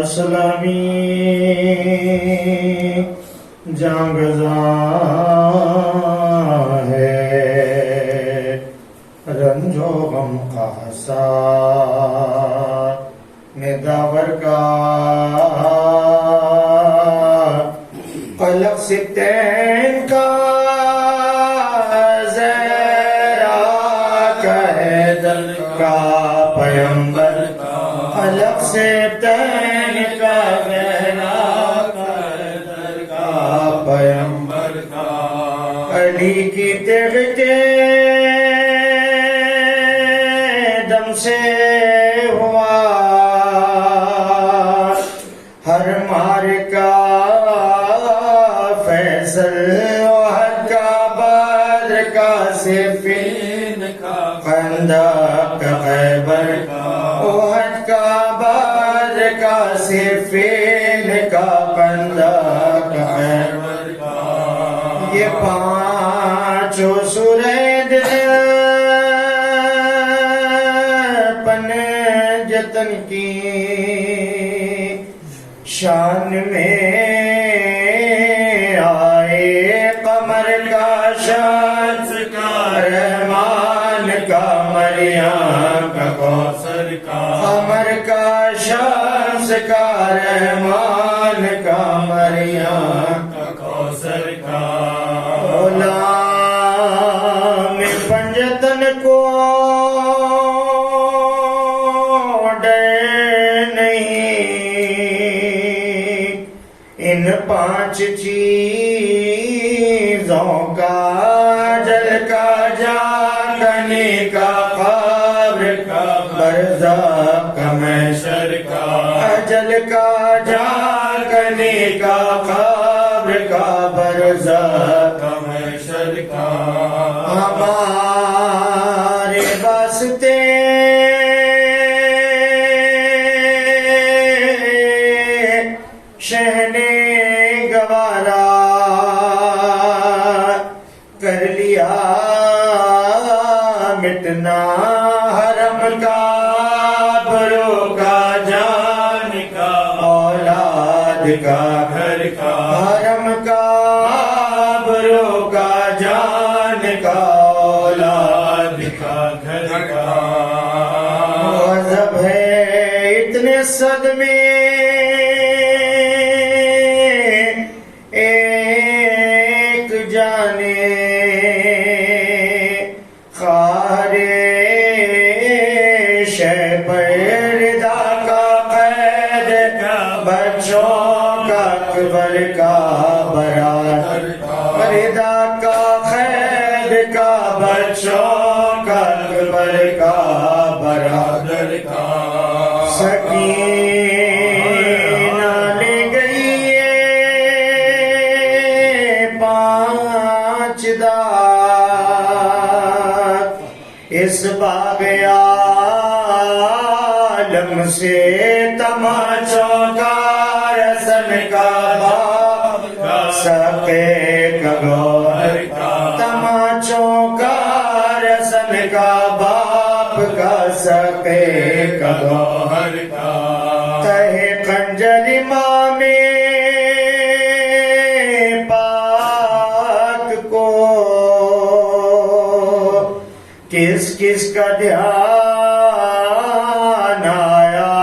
اسلامی جانگزاں ہے، رنج و غم آسار میں داور کا قلق ستین کا زیرہ کہے دل کا پیمبر قلق ستین کا زیرہ کہے دل کا پیمبر علی کی تیغ کے دم سے ہوا ہر مارکہ فیصل وحد کا بدر کا صفین کا خندق کا خیبر وحد کا بدر کا صفین کا خندق کا خیبر یہ پانچوں سورید پنجتن کی شان میں آئے، قمر کا شمس کا رحمان کا مریم کا کوثر کا، قمر کا شمس کا رحمان کا مریم کا کوثر کا، غلام پنجتن کو ان پانچ چیزوں کا، جل کا جاگنے کا، قبر کا برزخ کا محشر کا، اجل کا جاگنے کا، قبر کا برزخ کا محشر کا، ہمارے واسطے شہنے گوارا کر لیا مٹنا حرم کا، برو کا جان کا، اولاد کا گھر کا، حرم کا برو کا جان کا، اولاد کا گھر کا، غضب ہے اتنے صدمے اکبر کا برادر رضا کا قید کا، بچوں کا اکبر کا برادر کا، سکینہ لے گئی پانچ دار اس باغ عالم سے، تماچوں کا رسن کا باپ کا، سقے کا گوہر کا، تماچوں کا رسن کا باپ کا، سقے کا گوہر کا، تہے خنجر امام پاک کو کس کس کا دھیان آیا،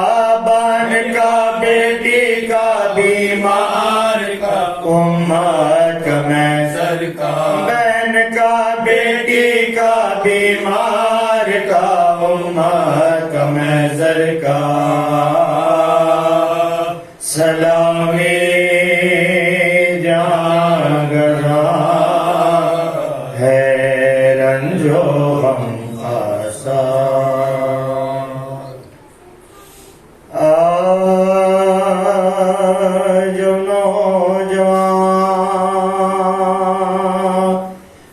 بہن کا بیٹی کا بیمار کا، امت کا محضر کا، بہن کا بیٹی کا بیمار کا، امت کا محضر کا، سلامی جانگزاں ہے، رنج و غم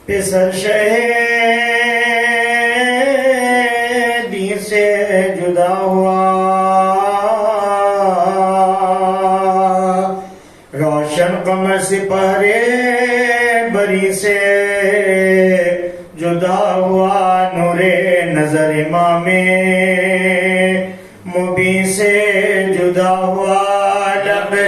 پسر شہیدی سے جدا ہوا، روشن قمر سپہرے بری سے جدا ہوا، نور نظر امام مبین سے جدا ہوا،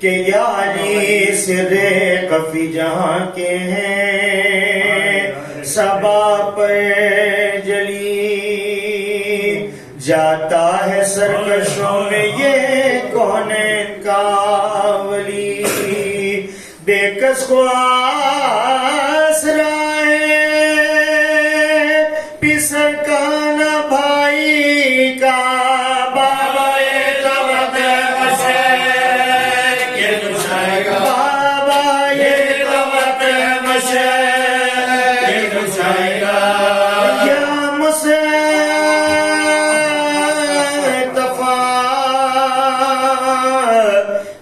کہ یا علی سر خفی جہاں کے ہیں صبا پہ جلی جاتا ہے سرکشوں میں یہ کون کا ولی بے کس کو آسرائے پسر کا نہ بھائی کا بابا یہ تو وقت مشے یہ دشائے گا بابا یہ تو وقت مشے یہ دشائے گا یا مصطفیٰ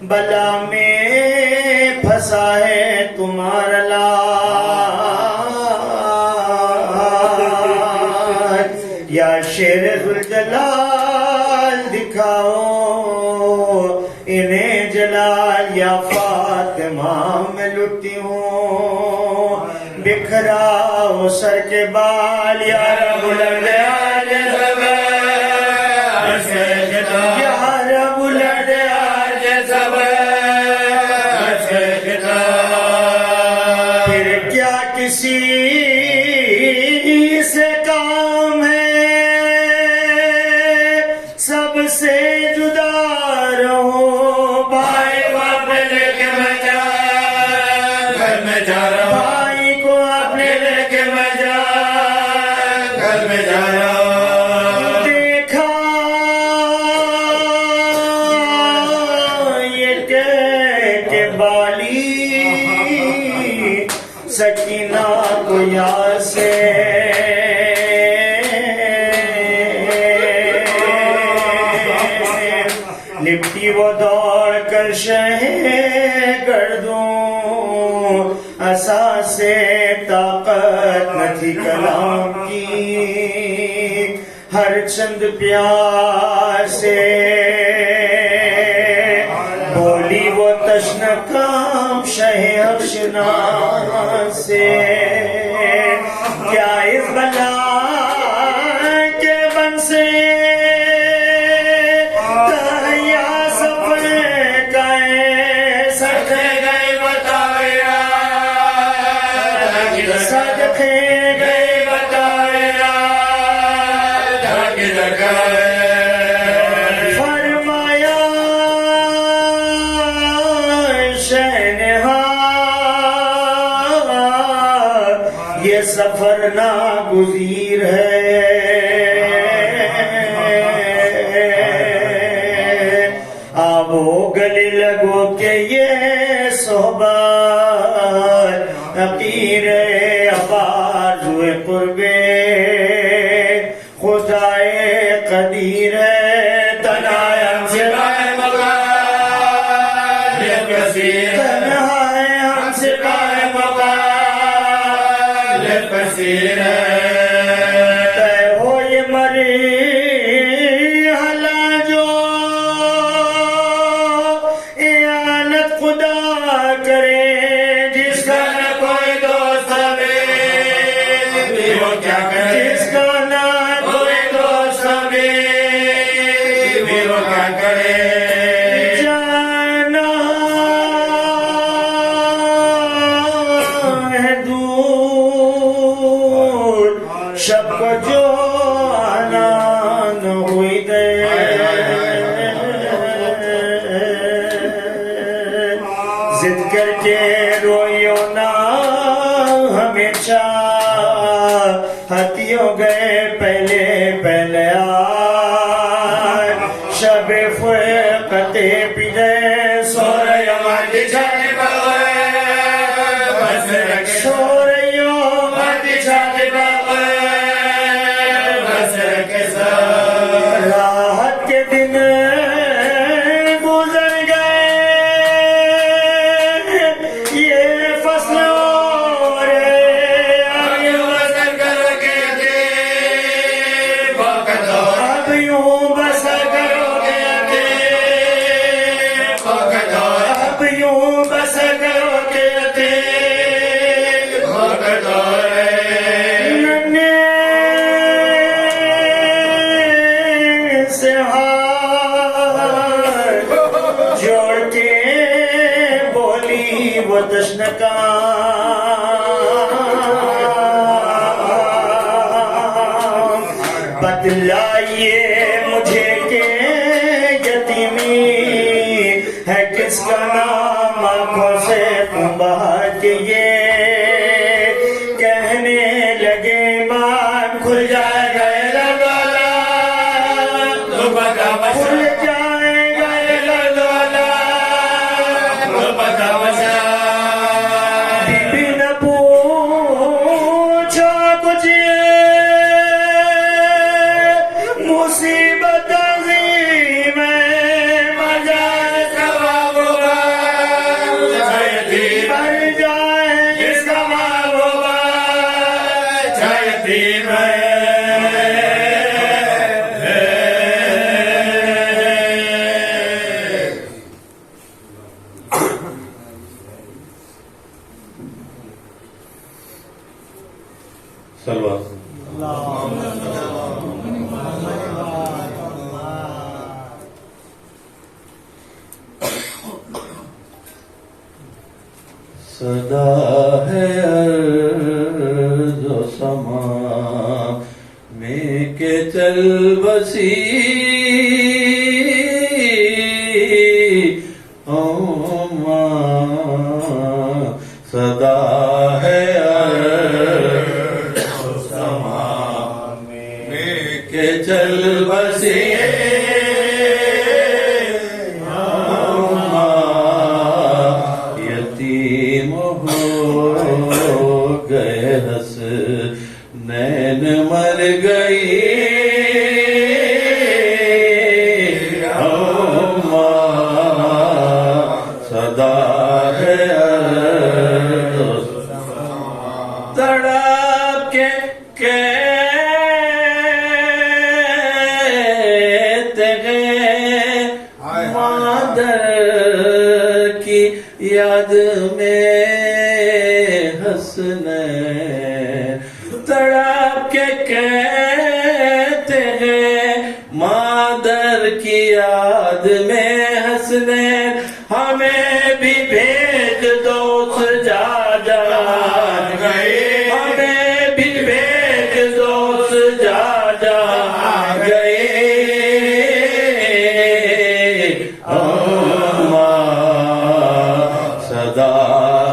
بلا میں پھنسا ہے تمہارا لاج یا شیر ذوالجلال دکھاؤ انہیں جلال یا فاطمہ میں لٹتی ہوں بکھراؤ سر کے بال یا رب العال یا رب العال پھر کیا کسی سے کام ہے سب سے جدا رہو بھائی باپ لے کے میں جا گھر میں جا رہا ہوں بھائی کو اپنے لے کے میں جا گھر میں جا رہا ہوں دیکھا یہ کہ بالی سکینہ کو یار سے لپٹی وہ دوڑ کر شہ گردوں عصا سے طاقت نہ تھی کلام کی ہر چند پیار سے بولی وہ تشن کام شہ افشنا سے کیا اس بلا کے بن سے یا سفر گئے سکھے گئے بتایا سکھے گئے بتایا فرمایا شہنہاں یہ سفر ناگزیر ہے آبو گلی لگو کہ یہ صحبت عقیر آبازوئے قربے خدائے قدیر ہے تنہائے ہم سپاہ مقام تنہائے ہم سپاہ مقام پذیر ہے تے ہو یہ مری شب کو جو آنا نہ ہوئی دے ضد کر کے روئیو نہ ہمیشہ ہتی ہو گئے پہلے پہلے آئے شب فرقت پیدے سو رہی ہماری جانے بغیر سو رہی ہماری جانے بغیر راحت کے دن گزر گئے یہ فصل اور آگے وزن کر کے دے بتلائیے مجھے کہ یتیمی ہے کس کا نام آنکھوں سے بہا کے یہ کہنے لگے مان کھل جائے گا لولا کھل جائے گا لولا بی بی نہ پوچھا کچھ مصیبت عظیم ہے مجائے ثواب ہوگا مر جائے جس کا مال ہوگا یتیم ہے سلوات صدا ہے ارض و سما میں کہ چل بسی صدا ہے ارض و سما میں کہ چل بسی یتیم ہو گئے حسنین مر گئی صدا ہے تڑپ کے کہتے ہیں مادر کی یاد میں حسنین تڑپ کے کہتے ہیں مادر کی یاد میں حسنین ہمیں بھی بھیج دو سجادہ گئے ہمیں بھی بھیج دو سجادہ گئے صدا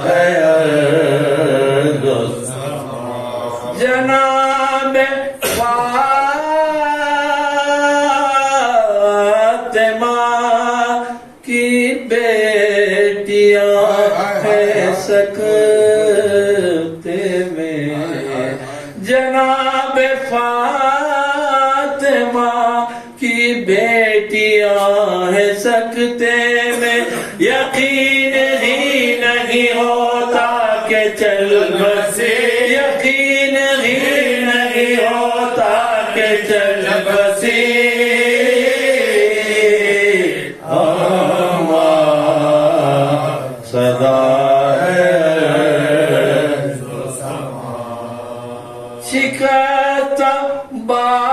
ہے ارض و سما جناب فاطمہ کی بیٹیاں ہے سکتے میں جناب فاطمہ کی بیٹیاں ہے سکتے میں یقین ہی نہیں ہوتا کہ چل بسے یقین ہی نہیں ہوتا کہ چل بسے صدا ہے شکست باز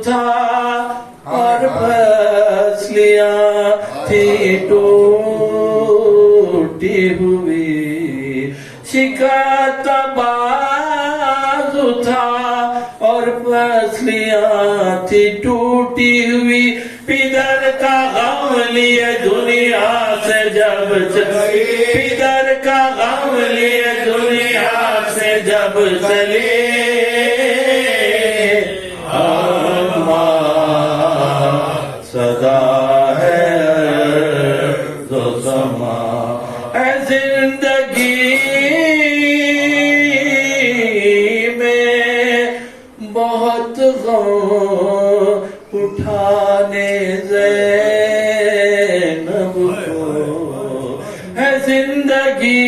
تھا اور پسلیاں تھی ٹوٹی ہوئی شکست باز تھا اور پسلیاں تھی ٹوٹی ہوئی پدر کا غم لیے دنیا سے جب چلی پدر کا غم لیے دنیا سے جب چلی صدا ہے ارض و سما اے زندگی میں بہت غم اٹھانے زینب کو ہے زندگی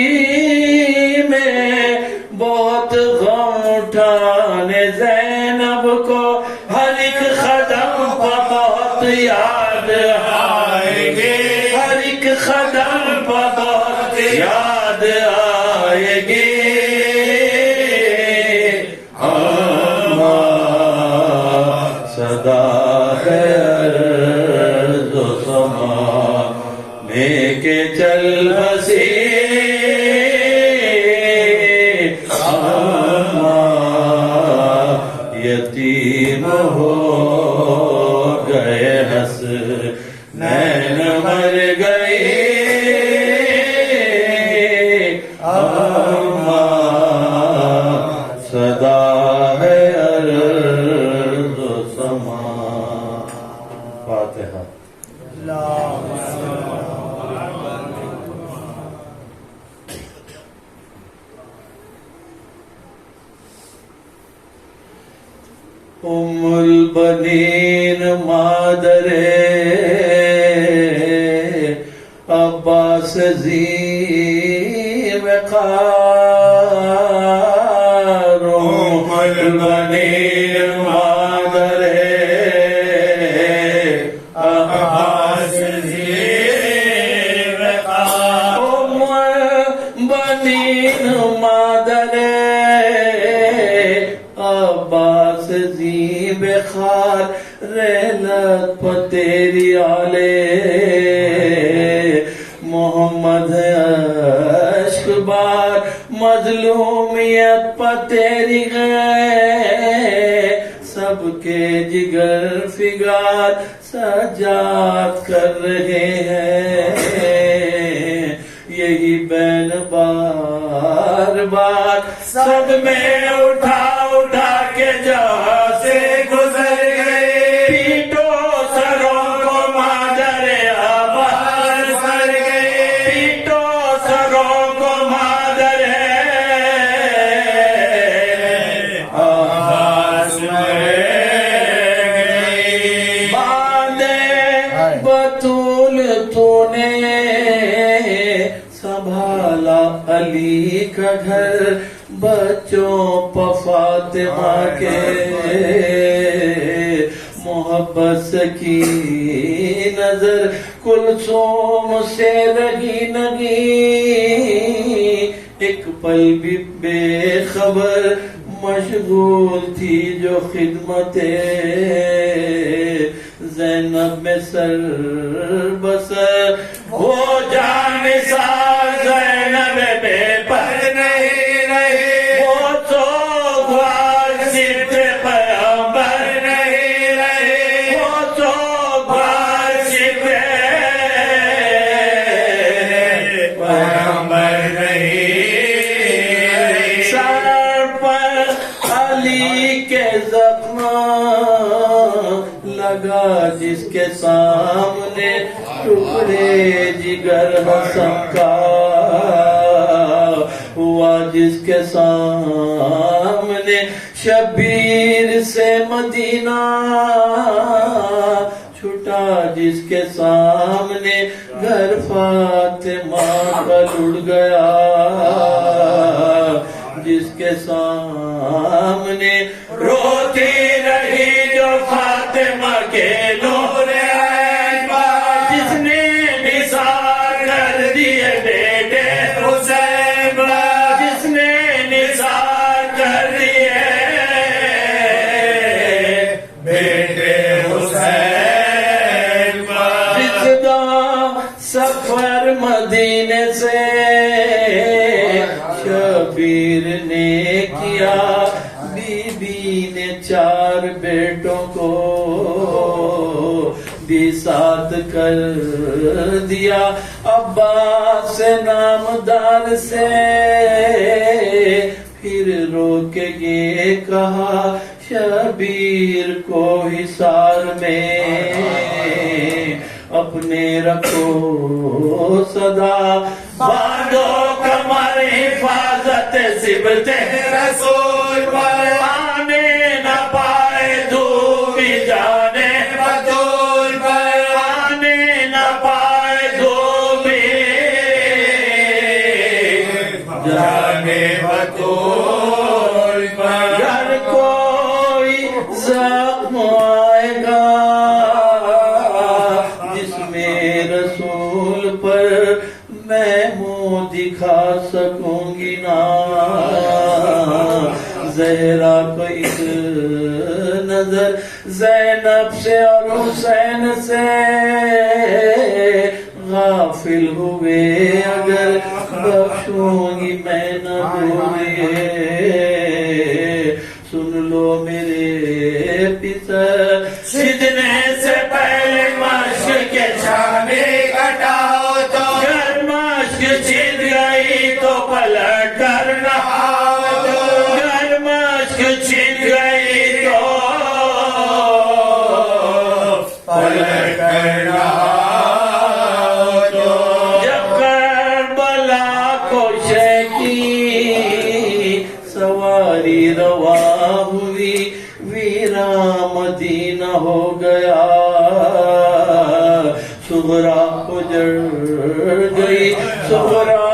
میں بہت غم اٹھانے زینب کو ہر ایک قدم پر بہت یاد آئے گے ہر ایک قدم پر بہت یاد آئے گی صدا ہے ارض و سما میں کہ چل بسی صدا ہے عرض و سما. فاتحہ. البنین مادر عباس ذی وقار. البنین مادر عباس ذی وقار. البنین مادر عباس ذی بخار. رحلت پر تیری آلے محمد عشق بار. مظلومیت پر تیری گئے سب کے جگر فگار. سجاد کر رہے ہیں یہی بین بار بار. سب میں اٹھا اٹھا کے جہاں سے گزر گئے. پیٹو سروں کو مادر عباس کر گئے. پیٹو سروں کو مادر عباس کر گئے. باندے بطول تو نے سنبھالا علی کا گھر. بچوں پہ فاطمہ کے محبت کی نظر. کلثوم سے رہی نہیں ایک پل بھی بے خبر. مشغول تھی جو خدمت زینب میں سر بسر. وہ جان سار زینب بے پر نہیں رہی. وہ تو غار صرف پیغمبر نہیں رہی. وہ تو غار صرف پیغمبر نہیں رہی. سر پر علی کے زخم لگا جس کے سامنے ٹکڑے جگر حسن کا ہوا. جس کے سامنے شبیر سے مدینہ چھٹا. جس کے سامنے گھر فاطمہ کا لٹ گیا. جس کے سامنے روتی رہی جو فاطمہ کے نور عین. جس نے نثار کر دیے بیٹے حسین. جس نے نثار کر دیے بیٹے حسین. جس کا سفر مدینے سے شبیر نے کیا. بی بی نے 4 بیٹوں کو بھی ساتھ کر دیا. عباس سے نامدار سے پھر رو کے یہ کہا شبیر کو حصار میں اپنے رکھو صدا. باندھو کمر حفاظت صبت رسول پر. آنے نہ پائے دھوبی جانے بطول پر. آنے نہ پائے دھوبی جانے بطول پر. گر کوئی زخم آئے گا جس میں رسول پر میں منہ دکھا سکوں گی نا. زہرا کو ایک نظر زینب سے اور حسین سے غافل ہوئے اگر بخشوں گی میں نہ بھولئے. سن لو میرے پسر سجنے سے پہلے مشق کے چھانے کٹاؤ تو. گر مشق چھد گئی تو پلٹ ہو گیا صغرا اجڑ گئی صغرا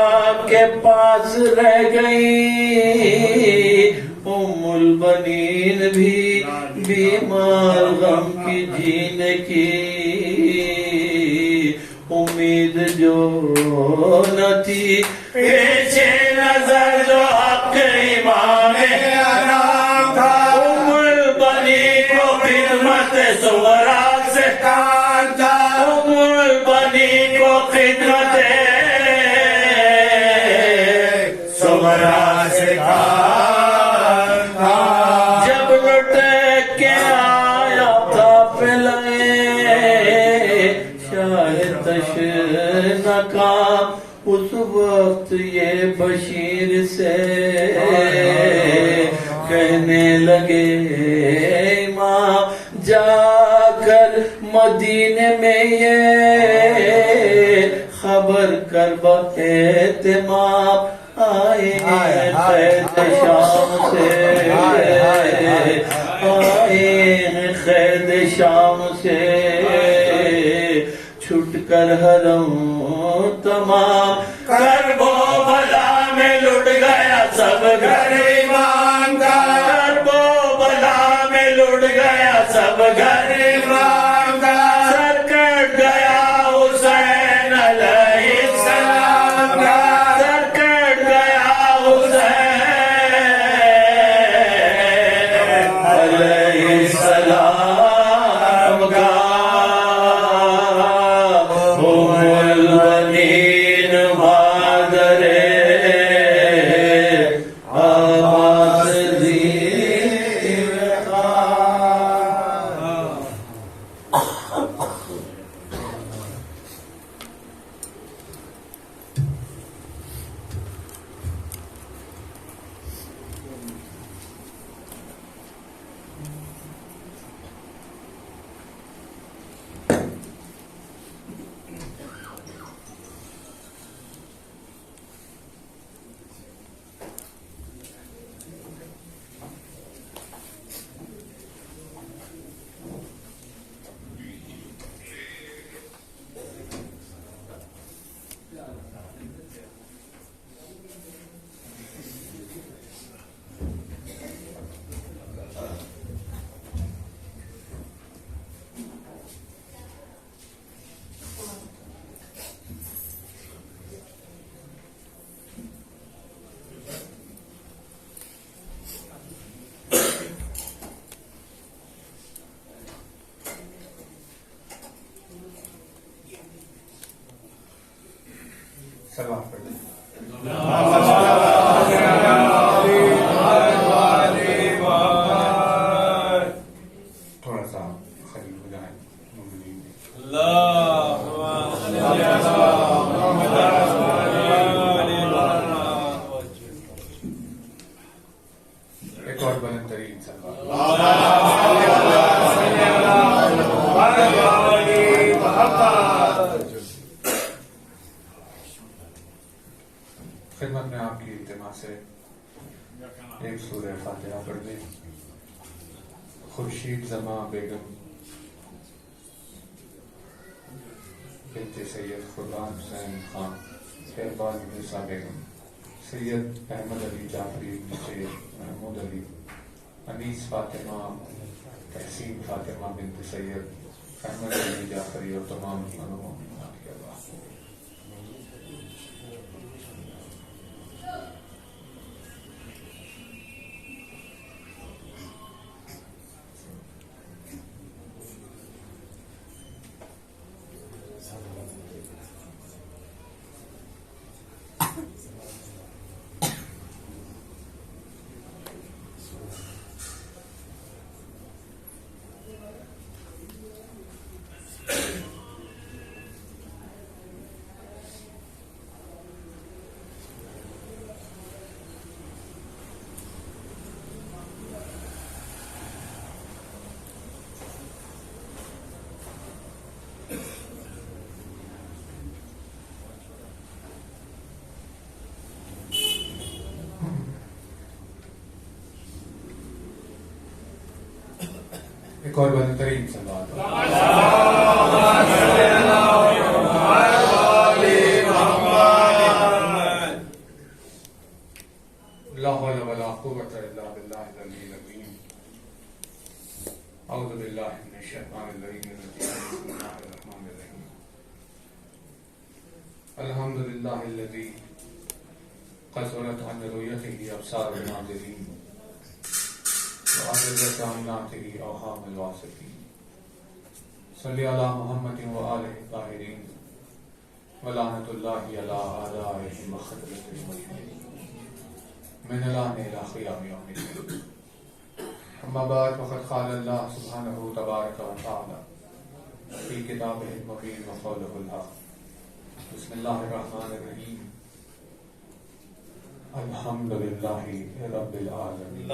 کے پاس رہ گئی ام البنین بھی بیمار غم کی جینے کی امید جو نہ تھی پیچھے نظر جو حق امام حرام تھا ام البنین کو خدمت صغرا سے کام تھا ام البنین کو خدمت صغرا سے کام تھا جب لٹ کے آیا تھا پلائے شاہ تشنکا اس وقت یہ بشیر سے کہنے لگے امام جا کر مدینے میں یہ خبر کر باہتمام آئے قید شام سے آئے قید شام سے چھٹ کر حرم تمام کرب و بلا میں لٹ گیا سب گھر ایمان کا کرب و بلا میں لٹ گیا سب گھر ایمان کا سر کٹ گیا حسین علیہ السلام کا سر کٹ گیا حسین علیہ السلام کا ام البنین مادر آباد سلام پڑھ لیں تھوڑا سا خلیل ہو جائیں ایک اور بلند ترین خدمت میں آپ کی اجتماع سے ایک سورہ فاتحہ پڑھ دیں. خورشید زماں بیگم بنت سید قربان حسین خان شہباز نسا بیگم سید احمد علی جعفری سید محمود علی انیس فاطمہ تحسین فاطمہ بنت سید احمد علی جعفری اور تمام مہمانوں کے اللہ ایک اور بہترین صلوات لا حول ولا قوة الا بالله العلي العظيم اعوذ بالله من الشيطان الرجيم بسم الله الرحمن الرحيم الحمد لله الذي قصرت عن رؤيته ابصار الناظرين وعجزت عن نعته اوهام الواصفين صل على محمد وآله الطاهرين ولعنة الله على أعدائهم وخذلة المجرمين من الآن إلى قيام يوم الدين أما بعد فقد قال الله سبحانه تبارك وتعالى في كتابه المبين وقوله الحق بسم الله الرحمن الرحيم الحمد لله رب العالمين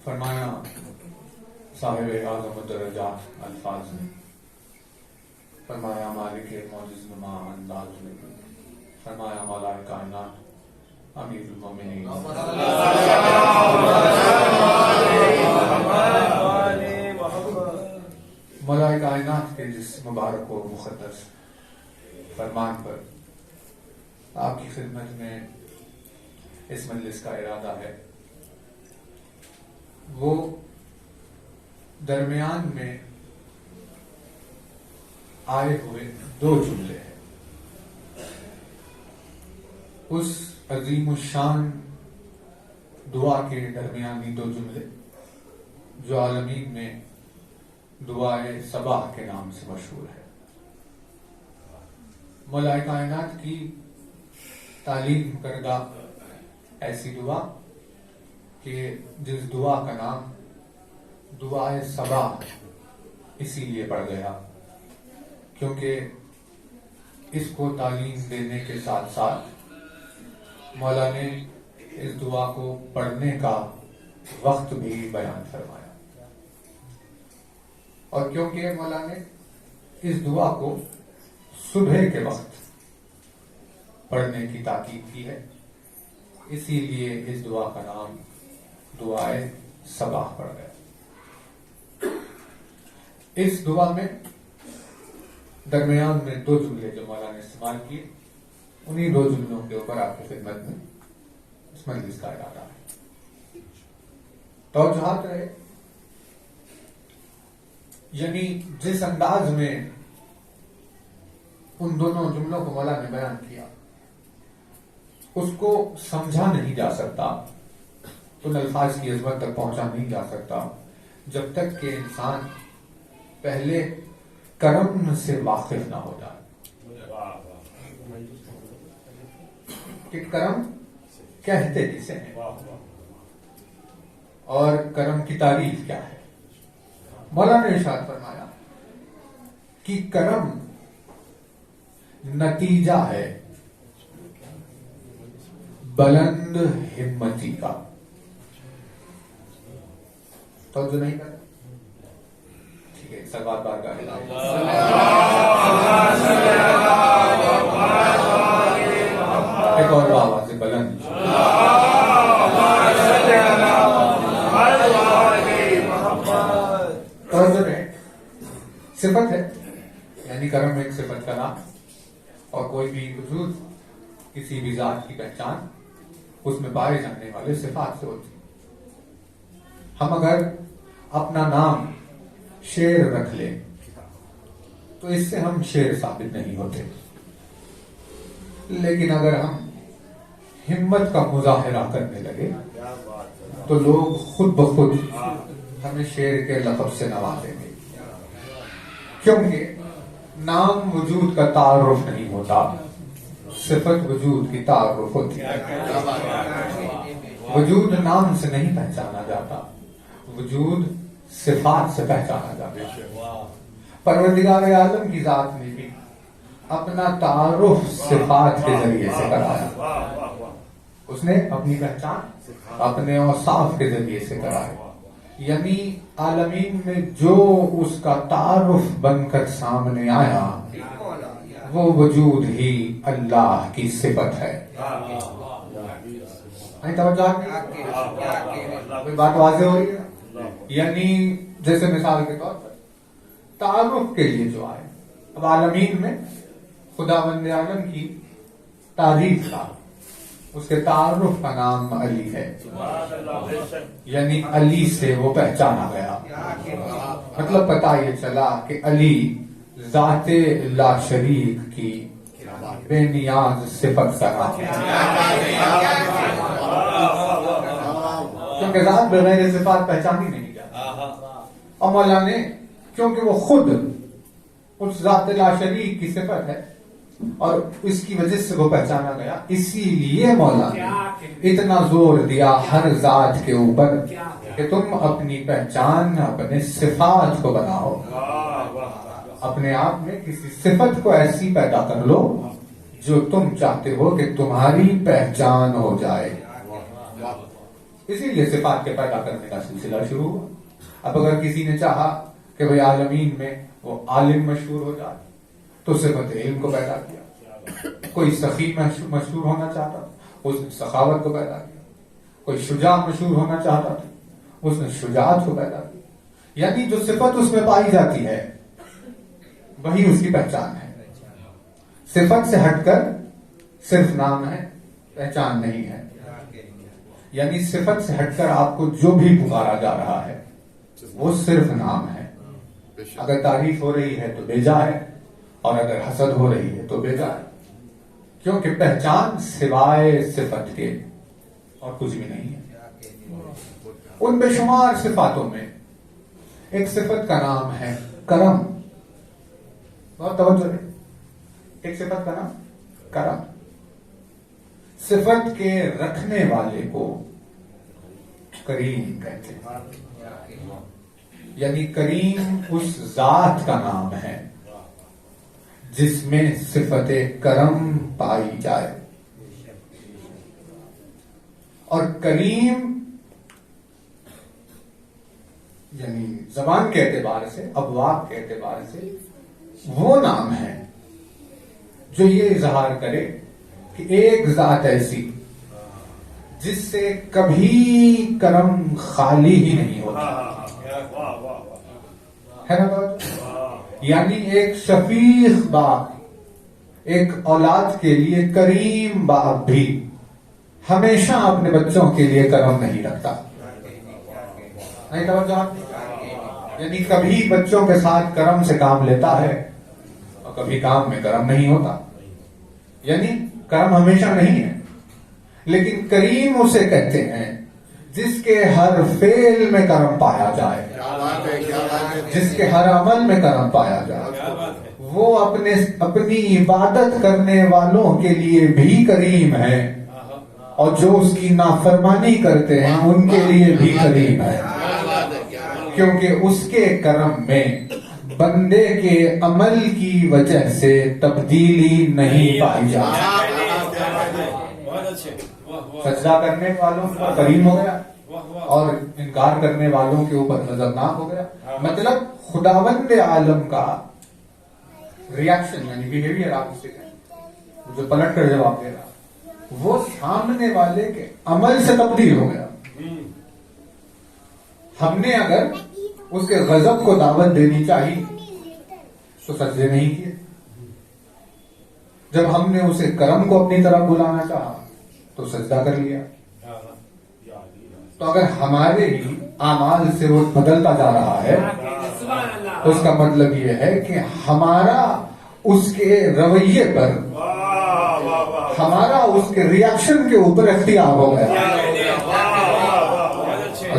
فرمایا صاحب اعظم الدرجات الفاظ میں، فرمایا مالک معجز نما انداز میں، فرمایا مولا کائنات امیر المومنین مولا کائنات کے جس مبارک و مقدس فرمان پر آپ کی خدمت میں اس مجلس کا ارادہ ہے، وہ درمیان میں آئے ہوئے دو جملے ہیں، اس عظیم الشان دعا کے درمیانی دو جملے جو عالمین میں دعائے صباح کے نام سے مشہور ہے۔ مولا کائنات کی تعلیم کردہ ایسی دعا کہ جس دعا کا نام دعائے صباح اسی لیے پڑ گیا کیونکہ اس کو تعلیم دینے کے ساتھ ساتھ مولا نے اس دعا کو پڑھنے کا وقت بھی بیان فرمایا، اور کیونکہ مولا نے اس دعا کو صبح کے وقت پڑھنے کی تاکید کی ہے، اسی لیے اس دعا کا نام دعائے صباح پڑ گیا۔ اس دعا میں درمیان میں دو جملے جو مولا نے استعمال کیے، انہی دو جملوں کے اوپر آپ کی خدمت میں اس مجلس کا ارادہ ہے۔ توجہات رہے، یعنی جس انداز میں ان دونوں جملوں کو مولا نے بیان کیا اس کو سمجھا نہیں جا سکتا، ان الفاظ کی عظمت تک پہنچا نہیں جا سکتا جب تک کہ انسان پہلے کرم سے واقف نہ ہو جائے کہ کرم کہتے کسے ہیں اور کرم کی تعریف کیا ہے۔ مولا نے ارشاد فرمایا کہ کرم نتیجہ ہے بلند ہمتی کا۔ توجہ نہیں کر ٹھیک ہے، سلوات بارگاہ ایک اور آواز بلند صفت ہے، یعنی کرم ایک صفت کا نام، اور کوئی بھی وجود کسی بھی ذات کی پہچان اس میں پائے جانے والے صفات سے ہوتی۔ ہم اگر اپنا نام شیر رکھ لیں تو اس سے ہم شیر ثابت نہیں ہوتے، لیکن اگر ہم ہمت کا مظاہرہ کرنے لگے تو لوگ خود بخود ہمیں شیر کے لقب سے نوازیں گے، کیونکہ نام وجود کا تعارف نہیں ہوتا، صفت وجود کی تعارف ہوتی ہے۔ وجود نام سے نہیں پہچانا جاتا، وجود صفات سے پہچانا جاتا ہے۔ پروردگار عالم کی ذات نے بھی اپنا تعارف صفات کے ذریعے سے کرایا، اس نے اپنی پہچان اپنے اوصاف کے ذریعے سے کرایا، یعنی عالمین میں جو اس کا تعارف بن کر سامنے آیا وہ وجود ہی اللہ کی صفت ہے. نہیں توجہ کوئی بات واضح ہو رہی ہے؟ یعنی جیسے مثال کے طور پر تعارف کے لیے جو آئے، اب عالمین میں خداوند عالم کی تعریف کا، اس کے تعارف کا نام علی ہے. یعنی علی سے وہ پہچانا گیا. مطلب پتہ یہ چلا کہ علی ذات لا شریک کی بے نیاز صفت کا نام ہے. کیونکہ ذات بغیر صفات پہچانی نہیں جاتی. اور مولا نے کیونکہ وہ خود اس ذات لا شریک کی صفت ہے اور اس کی وجہ سے وہ پہچانا گیا، اسی لیے مولا نے اتنا زور دیا ہر ذات کے اوپر کہ تم اپنی پہچان اپنے صفات کو بناؤ. اپنے آپ میں کسی صفت کو ایسی پیدا کر لو جو تم چاہتے ہو کہ تمہاری پہچان ہو جائے. اسی لیے صفات کے پیدا کرنے کا سلسلہ شروع ہوا. اب اگر کسی نے چاہا کہ بھئی عالمین میں وہ عالم مشہور ہو جائے تو صفت علم کو پیدا کیا. کوئی سخی مشہور ہونا چاہتا اس نے سخاوت کو پیدا کیا. کوئی شجاع مشہور ہونا چاہتا تھا اس نے شجاعت کو پیدا کیا. یعنی جو صفت اس میں پائی جاتی ہے وہی اس کی پہچان ہے. صفت سے ہٹ کر صرف نام ہے، پہچان نہیں ہے. یعنی صفت سے ہٹ کر آپ کو جو بھی پکارا جا رہا ہے وہ صرف نام ہے. اگر تعریف ہو رہی ہے تو بیجا ہے، اور اگر حسد ہو رہی ہے تو بیجا ہے. کیونکہ پہچان سوائے صفت کے اور کچھ بھی نہیں ہے. ان بے شمار صفاتوں میں ایک صفت کا نام ہے کرم. بہت توجہ ہے. ایک صفت کا نام کرم. صفت کے رکھنے والے کو کریم کہتے ہیں. یعنی کریم اس ذات کا نام ہے جس میں صفت کرم پائی جائے. اور کریم یعنی زبان کے اعتبار سے، ابواب کے اعتبار سے وہ نام ہے جو یہ اظہار کرے کہ ایک ذات ایسی جس سے کبھی کرم خالی ہی نہیں ہوتا ہے نا. یعنی ایک شفیق باپ ایک اولاد کے لیے کریم باپ بھی ہمیشہ اپنے بچوں کے لیے کرم نہیں رکھتا. نہیں توجہ. یعنی کبھی بچوں کے ساتھ کرم سے کام لیتا ہے اور کبھی کام میں کرم نہیں ہوتا. یعنی کرم ہمیشہ نہیں ہے. لیکن کریم اسے کہتے ہیں جس کے ہر فعل میں کرم پایا جائے، جس کے ہر عمل میں کرم پایا جائے. وہ اپنی عبادت کرنے والوں کے لیے بھی کریم ہے اور جو اس کی نافرمانی کرتے ہیں ان کے لیے بھی کریم ہے. کیونکہ اس کے کرم میں بندے کے عمل کی وجہ سے تبدیلی نہیں پائی جاتی. سجدہ کرنے والوں پر کریم ہو گیا اور انکار کرنے والوں کے اوپر نظرناک ہو گیا. مطلب خداوند عالم کا ریاکشن یعنی بیہیویئر آپ اسے کہیں جو پلٹ کر جواب دے رہا وہ سامنے والے کے عمل سے تبدیل ہو گیا. ہم نے اگر اس کے غضب کو دعوت دینی چاہیے تو سجدے نہیں کیے. جب ہم نے اسے کرم کو اپنی طرف بلانا چاہا تو سجدہ کر لیا. تو اگر ہمارے ہی اعمال سے وہ بدلتا جا رہا ہے تو اس کا مطلب یہ ہے کہ ہمارا اس کے رویے پر، ہمارا اس کے ریاکشن کے اوپر اختیار ہو گیا.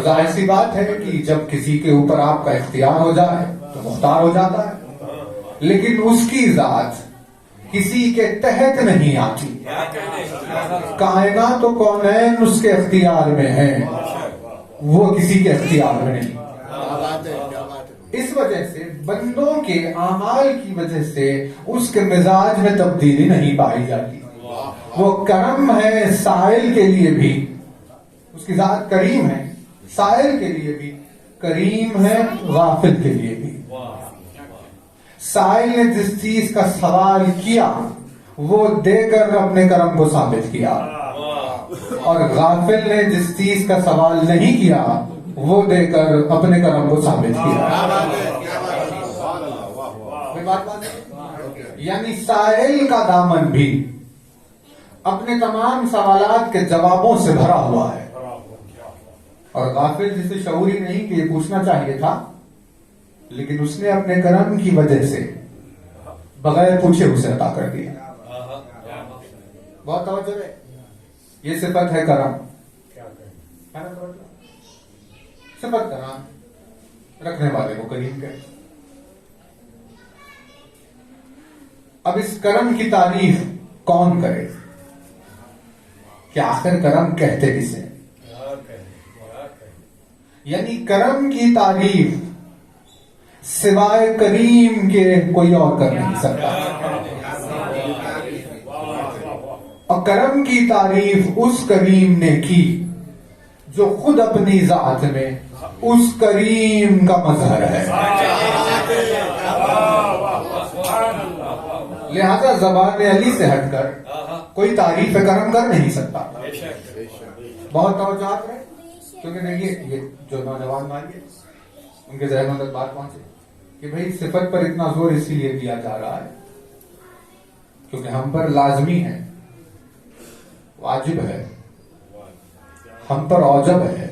ظاہر سی بات ہے کہ جب کسی کے اوپر آپ کا اختیار ہو جائے تو مختار ہو جاتا ہے. لیکن اس کی ذات کسی کے تحت نہیں آتی. کائنات و کونین اس کے اختیار میں ہیں، وہ کسی کے اختیار میں نہیں. اس وجہ سے بندوں کے اعمال کی وجہ سے اس کے مزاج میں تبدیلی نہیں پائی جاتی. وہ کرم ہے سائل کے لیے بھی، اس کی ذات کریم ہے سائل کے لیے بھی، کریم ہے غافل کے لیے بھی. سائل نے جس چیز کا سوال کیا وہ دے کر اپنے کرم کو ثابت کیا، اور غافل نے جس چیز کا سوال نہیں کیا وہ دے کر اپنے کرم کو ثابت کیا۔ یعنی سائل کا دامن بھی اپنے تمام سوالات کے جوابوں سے بھرا ہوا ہے، اور غافل جسے شعور ہی نہیں کہ یہ پوچھنا چاہیے تھا، لیکن اس نے اپنے کرم کی وجہ سے بغیر پوچھے اسے عطا کر دیا۔ بہت توجہ ہے، یہ صفت ہے کرم، صفت کرم رکھنے والے کو کریم کہتے ہیں۔ اب اس کرم کی تعریف کون کرے کہ آخر کرم کہتے کسے؟ یعنی کرم کی تعریف سوائے کریم کے کوئی اور کر نہیں سکتا، اور کرم کی تعریف اس کریم نے کی جو خود اپنی ذات میں اس کریم کا مظہر ہے۔ لہذا زبان علی سے ہٹ کر کوئی تعریف کرم کر نہیں سکتا۔ بہت توجہ ہے، کیونکہ دیکھیے یہ جو نوجوان بھائی ہیں ان کے ذہنوں تک بات پہنچے کہ بھائی صفت پر اتنا زور اسی لیے دیا جا رہا ہے کیونکہ ہم پر لازمی ہے، واجب ہے، ہم پر اوجب ہے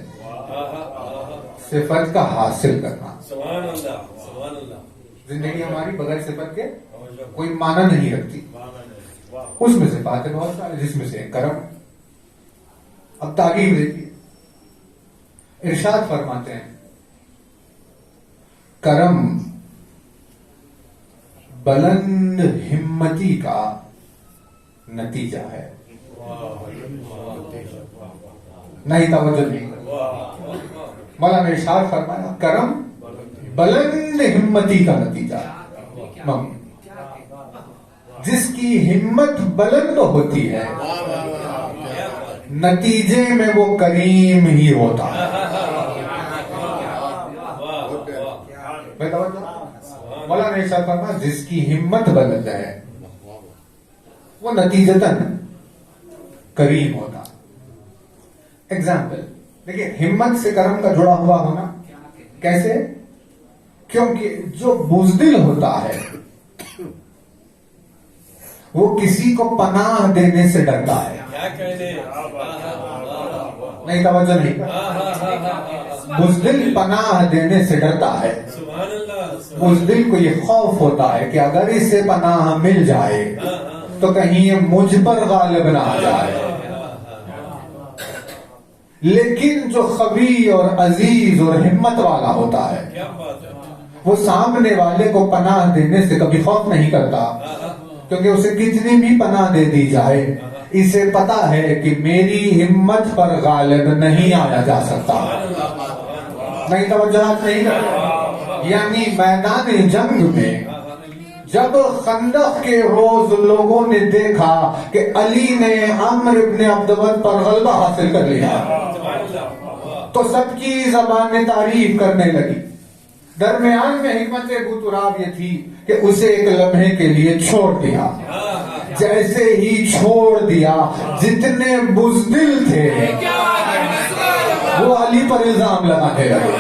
صفت کا حاصل کرنا۔ زندگی ہماری بغیر صفت کے کوئی معنی نہیں رکھتی۔ اس میں صفات ہے بہت سارے، جس میں سے کرم۔ اب تعریف دیکھیے، ارشاد فرماتے ہیں کرم بلند ہمتی کا نتیجہ ہے۔ نہیں توجہ نہیں، مولانا نے ارشاد فرمایا کرم بلند ہمتی کا نتیجہ ہے۔ جس کی ہمت بلند ہوتی ہے نتیجے میں وہ کریم ہی ہوتا ہے۔ مولانا نے ارشاد فرمایا جس کی ہمت بلند ہے وہ نتیجتاً کریم ہوتا۔ ایگزامپل دیکھیے، ہمت سے کرم کا جڑا ہوا ہونا کیسے؟ کیونکہ جو بزدل ہوتا ہے وہ کسی کو پناہ دینے سے ڈرتا ہے۔ نہیں توجہ نہیں، بزدل پناہ دینے سے ڈرتا ہے۔ بزدل کو یہ خوف ہوتا ہے کہ اگر اسے پناہ مل جائے تو کہیں یہ مجھ پر غالب نہ آ جائے۔ لیکن جو قوی اور عزیز اور ہمت والا ہوتا ہے وہ سامنے والے کو پناہ دینے سے کبھی خوف نہیں کرتا، کیونکہ اسے کتنی بھی پناہ دے دی جائے اسے پتا ہے کہ میری ہمت پر غالب نہیں آیا جا سکتا۔ نہیں توجہ نہیں کرتا۔ یعنی میدان جنگ میں جب خندق کے روز لوگوں نے دیکھا کہ علی نے عمر ابن عبدود پر غلبہ حاصل کر لیا تو سب کی زبان تعریف کرنے لگی۔ درمیان میں حکمت ابو تراب یہ تھی کہ اسے ایک لمحے کے لیے چھوڑ دیا۔ جیسے ہی چھوڑ دیا جتنے بزدل تھے وہ علی پر الزام لگانے لگے۔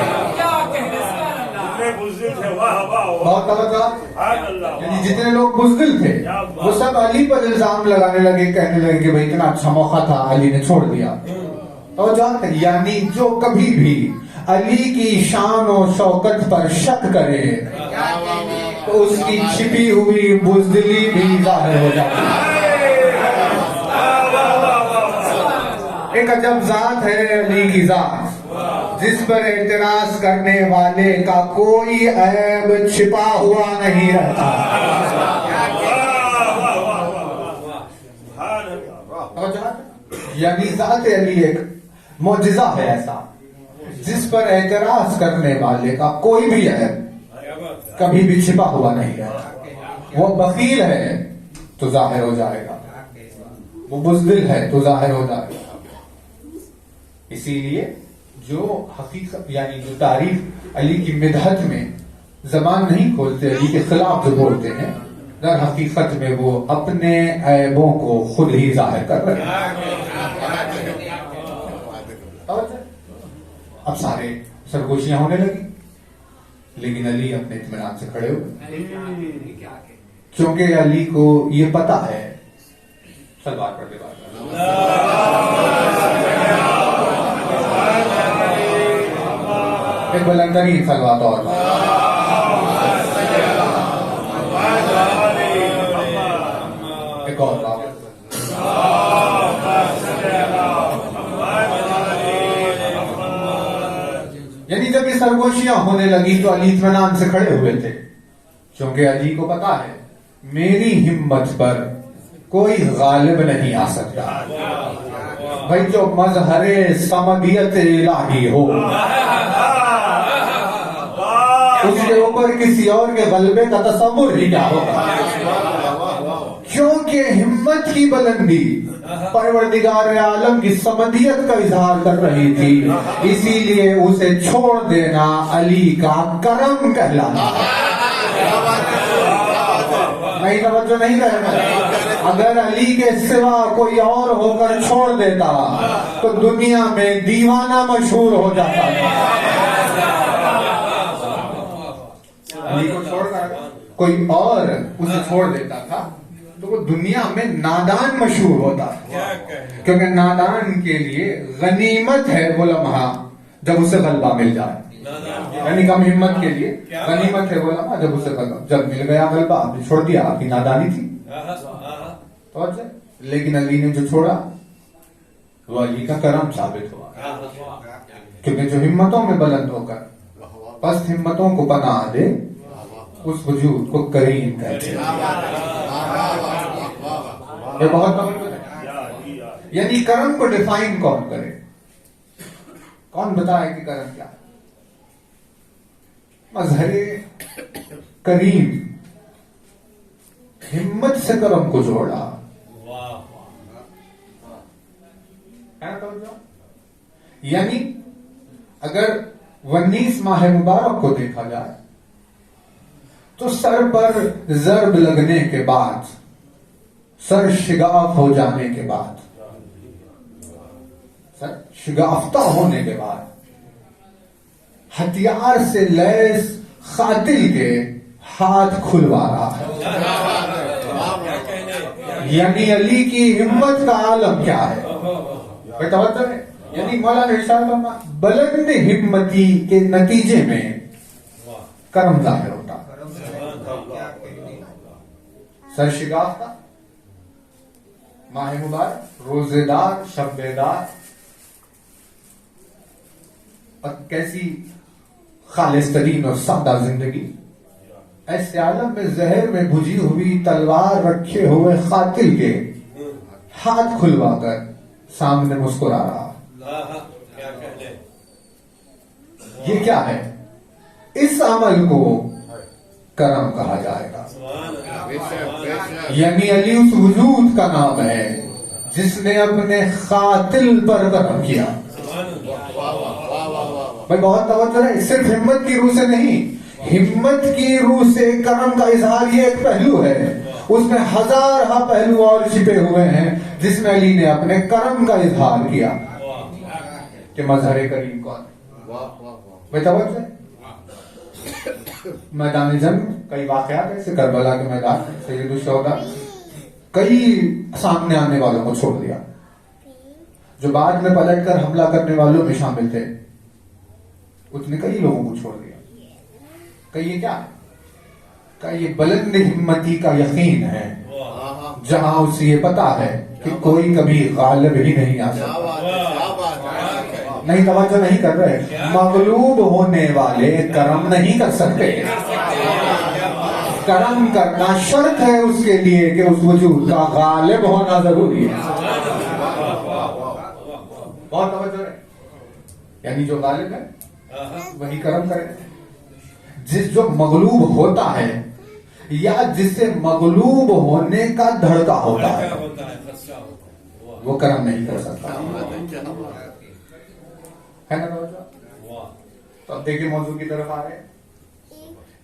بہت توجہ، یعنی جتنے لوگ بزدل تھے وہ سب علی پر الزام لگانے لگے، کہنے لگے کہ بھائی اتنا اچھا موقع تھا علی نے چھوڑ دیا۔ توجہ، یعنی جو کبھی بھی علی کی شان و شوکت پر شک کرے تو اس کی چھپی ہوئی بزدلی بھی ظاہر ہو جاتی ہے۔ ایک عجب ذات ہے علی کی ذات، جس پر اعتراض کرنے والے کا کوئی عیب چھپا ہوا نہیں رہتا۔ یعنی ذات علی ایک معجزہ ہے ایسا جس پر اعتراض کرنے والے کا کوئی بھی عیب کبھی بھی چھپا ہوا نہیں ہے۔ وہ بخیل ہے تو ظاہر ہو جائے گا، وہ بزدل ہے تو ظاہر ہو جائے گا۔ اسی لیے جو حقیقت یعنی جو تعریف علی کی مدحت میں زبان نہیں کھولتے علی کے خلاف جو بولتے ہیں، در حقیقت میں وہ اپنے عیبوں کو خود ہی ظاہر کر رہے ہیں۔ اب سارے سرگوشیاں ہونے لگی، لیکن علی اپنے اطمینان سے کھڑے ہوئے، کیونکہ علی کو یہ پتا ہے۔ سلوات پڑھ کے بات ایک بلندری سلوات اور ایک اور بات۔ یعنی جب یہ سرگوشیاں ہونے لگی تو علی اطمینان سے کھڑے ہوئے تھے، کیونکہ علی کو پتا ہے میری ہمت پر کوئی غالب نہیں آ سکتا۔ بھائی جو مظہر صمدیت الہی ہو اس کے اوپر کسی اور کے غلبے کا تصور ہی کیا ہوگا، کیونکہ ہمت کی بلندی پروردگار عالم کی صمدیت کا اظہار کر رہی تھی، اسی لیے اسے چھوڑ دینا علی کا کرم کہلانا۔ نہیں توجہ نہیں کرنا، اگر علی کے سوا کوئی اور ہو کر چھوڑ دیتا تو دنیا میں دیوانہ مشہور ہو جاتا تھا۔ علی کو چھوڑ کر کوئی اور اسے چھوڑ دیتا تھا تو وہ دنیا میں نادان مشہور ہوتا ہے، کیونکہ نادان کے لیے غنیمت ہے وہ لمحہ جب اسے غلبہ مل جائے، یعنی کم ہمت کے لیے غنیمت ہے وہ لمحہ جب اسے غلبہ، جب مل گیا غلبہ آپ نے چھوڑ دیا، آپ کی نادانی تھی۔ لیکن علی نے جو چھوڑا وہ علی کا کرم ثابت ہوا، کیونکہ جو ہمتوں میں بلند ہو کر پست ہمتوں کو پناہ دے اس وجود کو کریم کہتے ہیں۔ یہ بہت توجہ ہے، یعنی کرم کو ڈیفائن کون کرے، کون بتائے کہ کرم کیا ہے؟ مظہر کریم ہمت سے کرم کو جوڑا ہے توجہ۔ یعنی اگر 19 ماہ مبارک کو دیکھا جائے تو سر پر ضرب لگنے کے بعد، سر شگاف ہو جانے کے بعد، سر شگافتہ ہونے کے بعد ہتھیار سے لیس قاتل کے ہاتھ کھلوا رہا ہے۔ یعنی علی کی ہمت کا عالم کیا ہے، توجہ ہے۔ یعنی مولانا ارشاد فرمایا بلند ہمتی کے نتیجے میں کرم ظاہر ہوتا ہے۔ سر شگافتہ، ماہ مبارک، روزے دار، شب بیدار، اور کیسی خالص ترین اور سادہ زندگی، ایسے عالم میں زہر میں بھجی ہوئی تلوار رکھے ہوئے قاتل کے ہاتھ کھلوا کر سامنے مسکرا رہا۔ یہ کیا ہے؟ اس عمل کو کرم کہا جائے گا۔ یعنی علی اس وجود کا نام ہے جس نے اپنے قاتل پر کرم کیا۔ بھائی بہت توجہ ہے، صرف ہمت کی روح سے نہیں، ہمت کی روح سے کرم کا اظہار یہ ایک پہلو ہے، اس میں ہزارہ پہلو اور چھپے ہوئے ہیں جس میں علی نے اپنے کرم کا اظہار کیا کہ مظہر کریم کون ہے۔ بھائی توجہ ہے، میدان جنگ کئی واقعات ایسے، کربلا کے میدان میں سید الشہداء کئی سامنے آنے والوں کو چھوڑ دیا، جو بعد میں پلٹ کر حملہ کرنے والوں میں شامل تھے، اس نے کئی لوگوں کو چھوڑ دیا۔ کہ یہ کیا ہے؟ کہ یہ بلند ہمتی کا یقین ہے، جہاں اسے یہ پتا ہے کہ کوئی کبھی غالب ہی نہیں آ سکتا۔ نہیں توجہ نہیں کر رہے، مغلوب ہونے والے کرم نہیں کر سکتے، کرم کرنا شرط ہے اس کے لیے کہ اس وجود کا غالب ہونا ضروری ہے۔ بہت توجہ ہے، یعنی جو غالب ہے وہی کرم کرے، جو مغلوب ہوتا ہے یا جس سے مغلوب ہونے کا دھڑکا ہوتا ہے وہ کرم نہیں کر سکتا ہے نا۔ تو اب دیکھیں موضوع کی طرف آ رہے ہیں،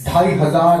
2500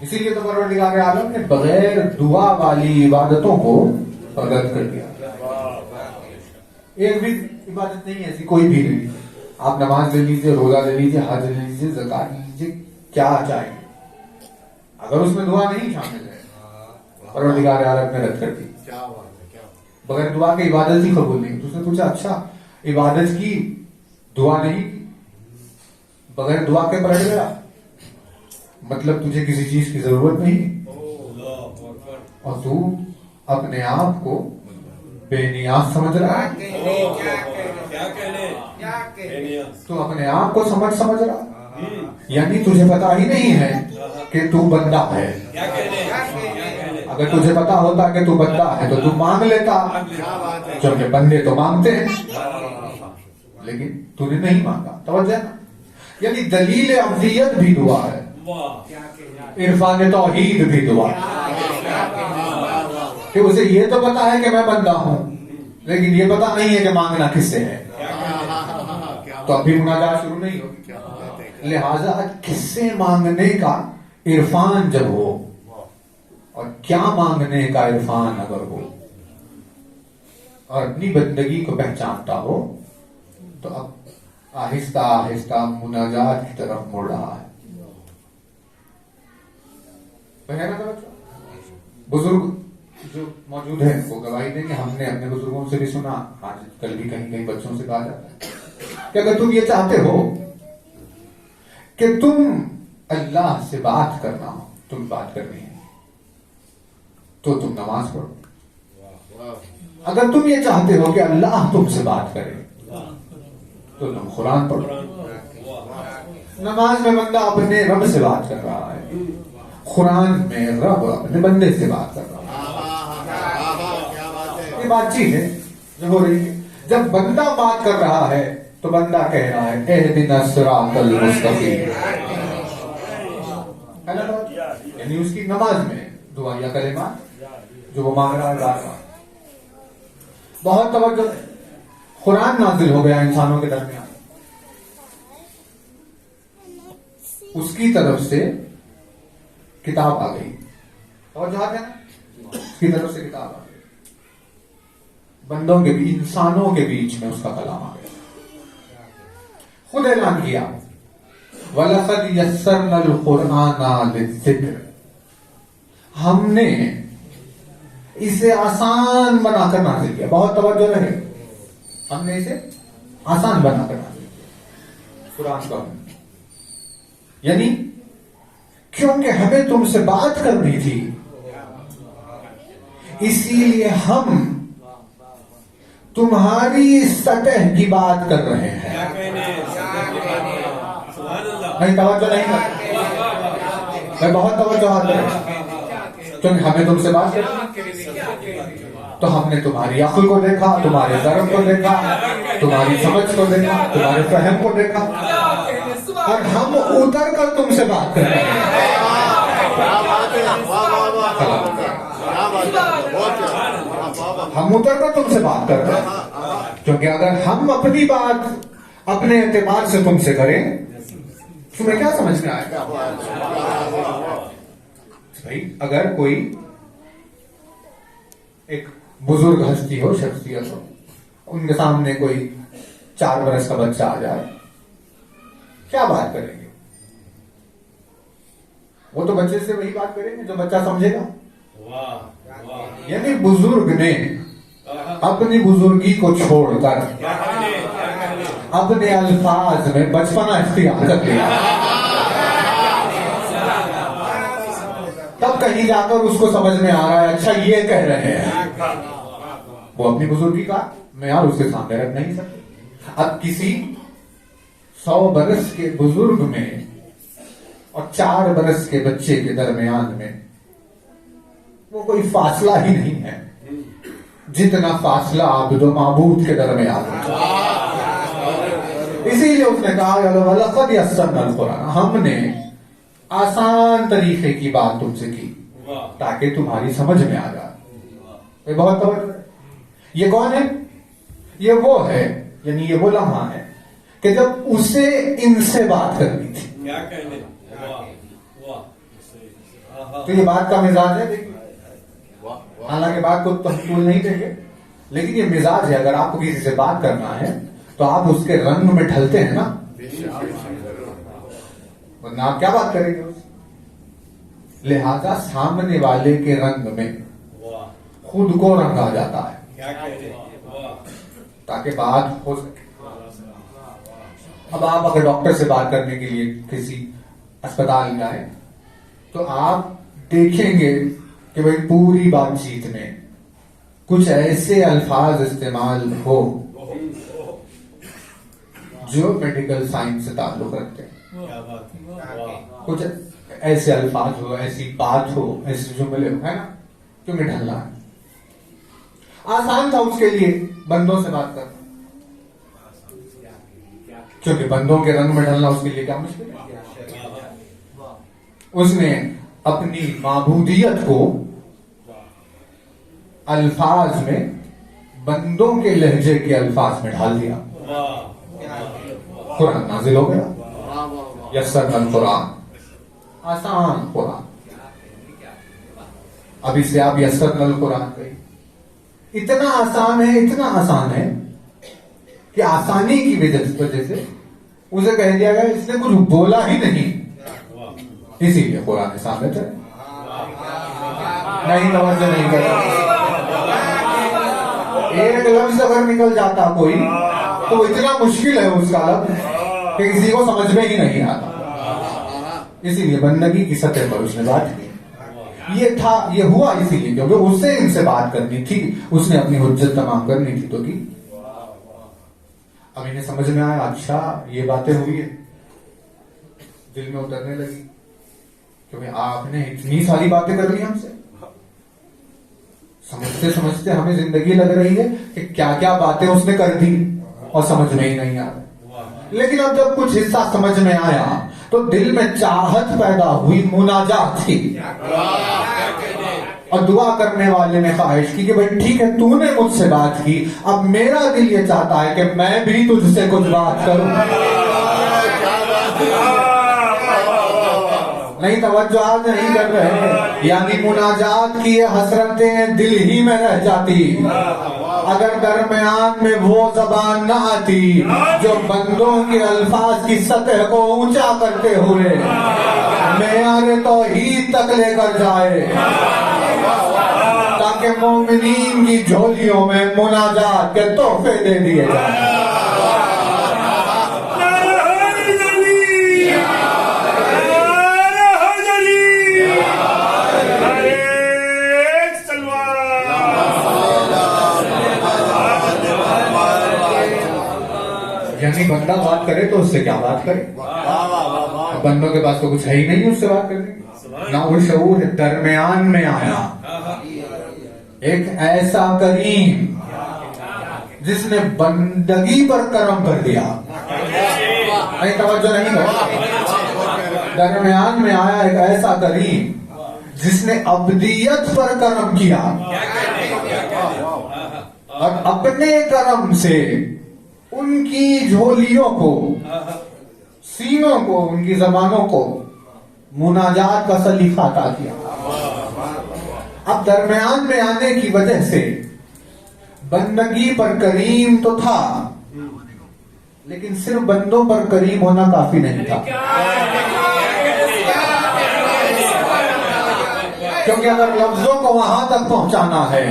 اسی لیے تو پروردگار عالم نے بغیر دعا والی عبادتوں کو رد کر دیا. ایک بھی عبادت نہیں ایسی کوئی بھی نہیں. آپ نماز لے لیجیے, روزہ لے لیجیے, حج لے لیجیے, زکات لے لیجیے, کیا چاہیے, اگر اس میں دعا نہیں شامل ہے پروردگار عالم نے رد کر دی. بغیر دعا کی عبادت ہی قبول نہیں. تو اس نے پوچھا اچھا عبادت کی دعا نہیں کی, بغیر دعا کے پلٹ گیا, مطلب تجھے کسی چیز کی ضرورت نہیں اور تو اپنے آپ کو بے نیاز سمجھ رہا ہے. تو اپنے آپ کو سمجھ رہا, یعنی تجھے پتا ہی نہیں ہے کہ تو بندہ ہے. اگر تجھے پتا ہوتا کہ تو بندہ ہے تو تو مانگ لیتا, کیونکہ بندے تو مانگتے ہیں, لیکن تو نے نہیں مانگا. توجہ نا, یعنی دلیل عبدیت بھی دعا ہے, عرفان توحید بھی دعا کہ اسے یہ تو پتا ہے کہ میں بندہ ہوں, لیکن یہ پتا نہیں ہے کہ مانگنا کس سے ہے, تو ابھی مناجات شروع نہیں ہوگی. لہذا کس سے مانگنے کا عرفان جب ہو اور کیا مانگنے کا عرفان اگر ہو اور اپنی بندگی کو پہچانتا ہو, تو اب آہستہ آہستہ مناجات کی طرف مڑ رہا ہے. بزرگ جو موجود ہیں وہ گواہی دیں گے, ہم نے اپنے بزرگوں سے بھی سنا, آج کل بھی کہیں کہیں بچوں سے کہا جاتا ہے کہ اگر تم یہ چاہتے ہو کہ تم اللہ سے بات کرنا ہو, تم بات کرنی ہے, تو تم نماز پڑھو. اگر تم یہ چاہتے ہو کہ اللہ تم سے بات کرے تو تم قرآن پڑھو. نماز میں بندہ اپنے رب سے بات کر رہا ہے, قرآن میں رب اپنے بندے سے بات کر رہا ہے. یہ بات چیت ہے جو ہو رہی ہے. جب بندہ بات کر رہا ہے تو بندہ کہہ رہا ہے اہدنا الصراط المستقیم, یعنی اس کی نماز میں دعا یا کلمات جو وہ مانگ رہا ہے بار بار. بہت توجہ, قرآن نازل ہو گیا انسانوں کے درمیان, اس کی طرف سے کتاب آ گئی, اور جہاں ہے نا اس کی طرف سے کتاب آ گئی, بندوں کے بیچ, انسانوں کے بیچ میں اس کا کلام آ گیا. خود اعلان کیا وَلَقَدْ يَسَّرْنَا الْقُرْآنَ لِلذِّكْرِ, ہم نے اسے آسان بنا کر نازل کیا. بہت توجہ رہے, ہم نے اسے آسان بنا کر نازل کیا قرآن کو, یعنی کیونکہ ہمیں تم سے بات کرنی تھی, اسی لیے ہم تمہاری سطح کی بات کر رہے ہیں. نہیں توجہ نہیں کرتے, میں بہت توجہ کیونکہ ہمیں تم سے بات کرنی, تو ہم نے تمہاری عقل کو دیکھا, تمہارے ضرب کو دیکھا, تمہاری سمجھ کو دیکھا, تمہارے فہم کو دیکھا, اور ہم اتر کر تم سے بات کر رہے ہیں. ہم اتر کر تم سے بات کر رہے ہیں, کیونکہ اگر ہم اپنی بات اپنے اعتبار سے تم سے کریں تمہیں کیا سمجھ میں آئے گا؟ بھائی اگر کوئی ایک بزرگ ہستی ہو, شخصیت ہو, ان کے سامنے کوئی 4 برس کا بچہ آ جائے, کیا بات کریں گے؟ وہ تو بچے سے وہی بات کریں گے جو بچہ سمجھے گا. یعنی بزرگ نے اپنی بزرگی کو چھوڑ کر اپنے الفاظ میں بچپنا اختیار کر لیا, تب کہیں جا کر اس کو سمجھ میں آ رہا ہے اچھا یہ کہہ رہے ہیں. وہ اپنی بزرگی کا معیار اس کے سامنے رکھ نہیں سکتے. اب کسی 100 برس کے بزرگ میں اور 4 برس کے بچے کے درمیان میں وہ کوئی فاصلہ ہی نہیں ہے جتنا فاصلہ عبد و معبود کے درمیان ہے. اسی لیے اس نے کہا وَلَقَدْ يَسَّرْنَا الْقُرْآنَ, ہم نے آسان طریقے کی بات تم سے کی تاکہ تمہاری سمجھ میں آ جائے. بہت توجہ. یہ کون ہے؟ یہ وہ ہے, یعنی یہ وہ لمحہ ہے کہ جب اسے ان سے بات کرنی تھی. تو یہ بات کا مزاج ہے. دیکھیے حالانکہ بات کو تحفظ نہیں دیں گے لیکن یہ مزاج ہے. اگر آپ کو کسی سے بات کرنا ہے تو آپ اس کے رنگ میں ڈھلتے ہیں نا, ورنہ آپ کیا بات کریں گے اس. لہذا سامنے والے کے رنگ میں خود کو رنگا جاتا ہے تاکہ بات ہو سکے. اب آپ اگر ڈاکٹر سے بات کرنے کے لیے کسی اسپتال میں آئے تو آپ دیکھیں گے کہ بھائی پوری بات چیت میں کچھ ایسے الفاظ استعمال ہو جو میڈیکل سائنس سے تعلق رکھتے ہیں, کچھ ایسے الفاظ ہو, ایسی بات ہو, ایسے جملے ہو, ہے نا, کیونکہ ڈھلنا ہے. آسان تھا اس کے لیے بندوں سے بات کرنا, کیونکہ بندوں کے رنگ میں ڈھلنا اس کے لیے کیا مشکل ہے. اس نے اپنی معبودیت کو الفاظ میں بندوں کے لہجے کے الفاظ میں ڈھال دیا. قرآن نازل ہو گیا, یسرنا القرآن, آسان قرآن. اب اسے آپ یسرنا القرآن کہیں, اتنا آسان ہے, اتنا آسان ہے کہ آسانی کی وجہ سے اسے کہہ دیا گیا اس نے کچھ بولا ہی نہیں, اسی لیے قرآن ثابت ہے. نہیں توجہ نہیں کرتا. ایک لفظ اگر نکل جاتا کوئی تو اتنا مشکل ہے اس کا لفظ کہ کسی کو سمجھ میں ہی نہیں آتا. اسی لیے بندگی کی سطح پر اس نے بات کی. یہ ہوا اسی لیے کیونکہ اسے ان سے بات کرنی تھی, اس نے اپنی حجت تمام کرنی تھی تو کی. اب انہیں سمجھ میں آیا اچھا یہ باتیں ہوئی ہے, دل میں اترنے لگی کیونکہ آپ نے اتنی ساری باتیں کر لی ہم سے. سمجھتے سمجھتے ہمیں زندگی لگ رہی ہے کہ کیا کیا باتیں اس نے کر دی اور سمجھ میں ہی نہیں آ رہا. لیکن اب جب کچھ حصہ سمجھ میں آیا تو دل میں چاہت پیدا ہوئی, مناجات تھی, اور دعا کرنے والے نے خواہش کی کہ بھائی ٹھیک ہے تو نے مجھ سے بات کی, اب میرا دل یہ چاہتا ہے کہ میں بھی تجھ سے کچھ بات کروں. نہیں توجہ نہیں کر رہے. یعنی مناجات کی یہ حسرتیں دل ہی میں رہ جاتی اگر درمیان میں وہ زبان نہ آتی جو بندوں کے الفاظ کی سطح کو اونچا کرتے ہوئے معیار توحید تک لے کر جائے, تاکہ مومنین کی جھولیوں میں مناجات کے تحفے دے دیے جائیں. یعنی بندہ بات کرے تو اس سے کیا بات کرے, بندوں کے پاس تو کچھ ہے ہی نہیں اس سے بات کرنے. نہ وہ شعور درمیان میں آیا, ایک ایسا کریم جس نے بندگی پر کرم کر دیا. نہیں توجہ نہیں کر. درمیان میں آیا ایک ایسا کریم جس نے ابدیت پر کرم کیا اور اپنے کرم سے ان کی جھولیوں کو, سینوں کو, ان کی زبانوں کو مناجات کا سلیقہ عطا کیا. اب درمیان میں آنے کی وجہ سے بندگی پر کریم تو تھا لیکن صرف بندوں پر کریم ہونا کافی نہیں تھا, کیونکہ اگر لفظوں کو وہاں تک پہنچانا ہے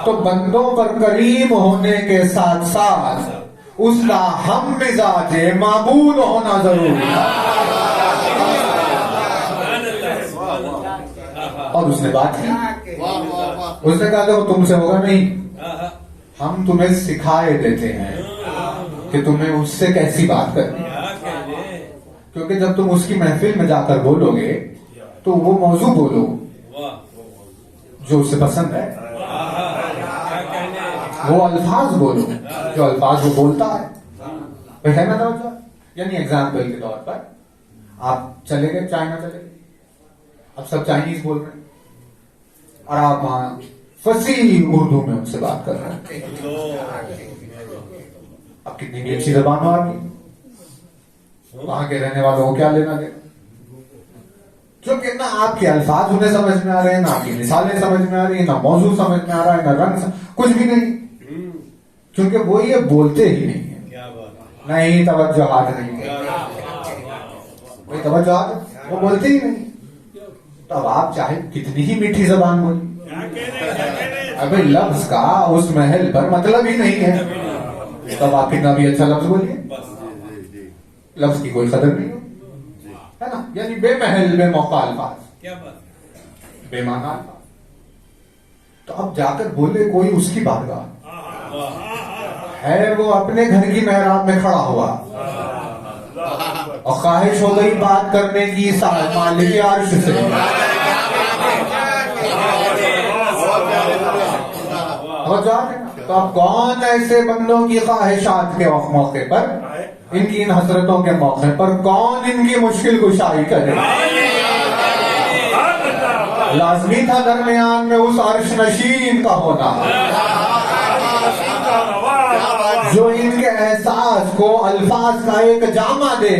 تو بندوں پر کریم ہونے کے ساتھ ساتھ اس کا ہم مزاج معبود ہونا ضروری ہے. اور اس نے بات کی, اس نے کہا کہ وہ تم سے ہوگا نہیں, ہم تمہیں سکھائے دیتے ہیں کہ تمہیں اس سے کیسی بات کرنی ہے. کیونکہ جب تم اس کی محفل میں جا کر بولو گے تو وہ موضوع بولو جو اسے پسند ہے, وہ الفاظ بولو جو الفاظ وہ بولتا ہے. ہے نا توجہ. یعنی ایگزامپل کے طور پر آپ چلے گئے چائنا, چلے گئے, اب سب چائنیز بول رہے ہیں اور آپ وہاں فصیح اردو میں ان سے بات کر رہے ہیں. اب کتنی بھی اچھی زبان ہو آپ کی, وہاں کے رہنے والوں کو کیا لینا دے. کیونکہ نہ آپ کے الفاظ انہیں سمجھ میں آ رہے ہیں، نہ آپ کی مثالیں سمجھ میں آ رہی ہیں، نہ موضوع سمجھ میں آ رہا ہے، نہ رنگ کچھ بھی نہیں، کیونکہ وہ یہ بولتے ہی نہیں ہیں، نہیں توجہات نہیں ہے، کوئی توجہات وہ بولتے ہی نہیں. تو اب آپ چاہے کتنی ہی میٹھی زبان بولی، ابھی لفظ کا اس محل پر مطلب ہی نہیں ہے، تب آپ کتنا بھی اچھا لفظ بولیے، لفظ کی کوئی قدر نہیں ہے نا. یعنی بے محل بے موقع الفاظ، بے معنی الفاظ. تو اب جا کر بولے کوئی اس کی بارگاہ ہے، وہ اپنے گھر کی محراب میں کھڑا ہوا اور خواہش ہو گئی بات کرنے کی مالک عرش سے، تو اب کون ایسے بندوں کی خواہشات کے موقع پر، ان کی ان حسرتوں کے موقع پر کون ان کی مشکل کشائی کرے؟ لازمی تھا درمیان میں اس عرش نشین کا ہونا جو ان کے احساس کو الفاظ کا ایک جامہ دے،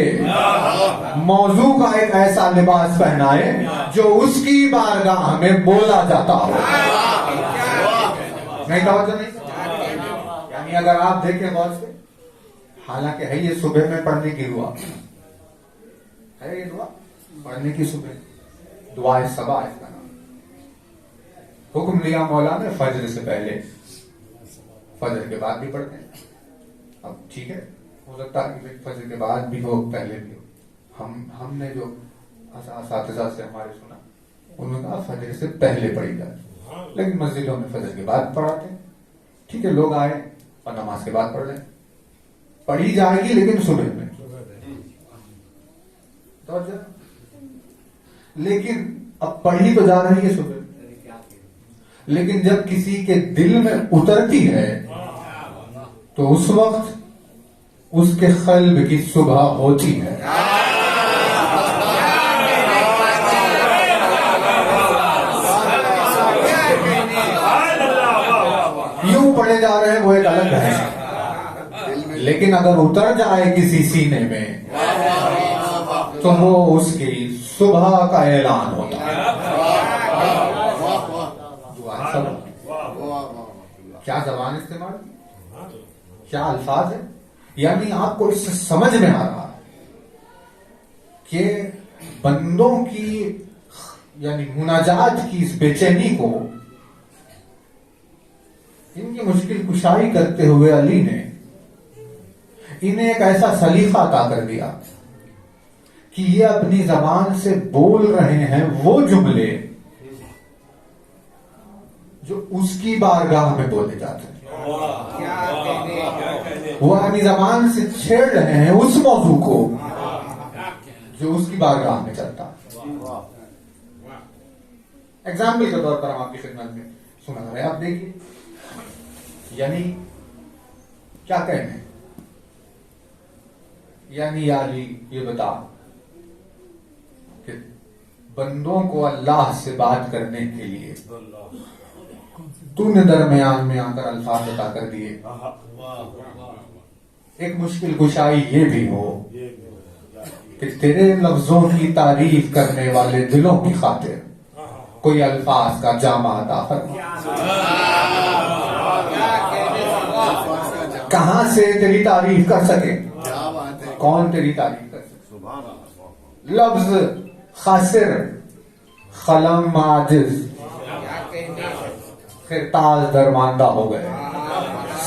موضوع کا ایک ایسا لباس پہنائے جو اس کی بارگاہ میں بولا جاتا ہو. نہیں توجہ نہیں. یعنی اگر آپ دیکھیں غور سے، حالانکہ ہے یہ صبح میں پڑھنے کی دعا ہے، یہ دعا پڑھنے کی صبح دعائے صباح اس کا نام، حکم لیا مولا نے فجر سے پہلے، فجر کے بعد بھی پڑھتے ہیں. اب ٹھیک ہے، ہو سکتا ہے کہ فجر کے بعد بھی ہو پہلے بھی ہو. ہم نے جو اساتذہ سے ہمارے سنا، انہوں نے کہا فجر سے پہلے پڑھی جائے، لیکن مسجدوں میں فجر کے بعد پڑھاتے ہیں. ٹھیک ہے، لوگ آئے اور نماز کے بعد پڑھ لیں، پڑھی جائے گی لیکن صبح میں. لیکن اب پڑھی تو جا رہی ہے صبح، لیکن جب کسی کے دل میں اترتی ہے تو اس وقت اس کے قلب کی صبح ہوتی ہے. یوں پڑھے جا رہے ہیں وہ ایک الگ ہے، لیکن اگر اتر جائے کسی سینے میں تو وہ اس کی صبح کا اعلان ہوتا ہے. کیا زبان استعمال، کیا الفاظ ہے. یعنی آپ کو اس سے سمجھ میں آ رہا ہے کہ بندوں کی یعنی مناجات کی اس بے چینی کو، ان کی مشکل کشائی کرتے ہوئے علی نے انہیں ایک ایسا سلیقہ عطا کر دیا کہ یہ اپنی زبان سے بول رہے ہیں وہ جملے جو اس کی بارگاہ میں بولے جاتے ہیں. وہ اپنی زبان سے چھیڑ رہے ہیں اس موضوع کو جو اس کی بارگاہ میں چلتا. ایگزامپل کے طور پر ہم آپ کی خدمت میں سنا رہے ہیں، آپ دیکھیے. یعنی کیا کہنے، یعنی یا علی یہ بتا کہ بندوں کو اللہ سے بات کرنے کے لیے تو نے درمیان میں آ کر الفاظ عطا کر دیے. ایک مشکل کشائی یہ بھی ہو کہ تیرے لفظوں کی تعریف کرنے والے دلوں کی خاطر کوئی الفاظ کا جامع عطا فرما. کہاں سے تیری تعریف کر سکے، کون تیری تعریف کر سکے. لفظ خاسر، قلم عاجز، خرطاس درماندہ ہو گئے،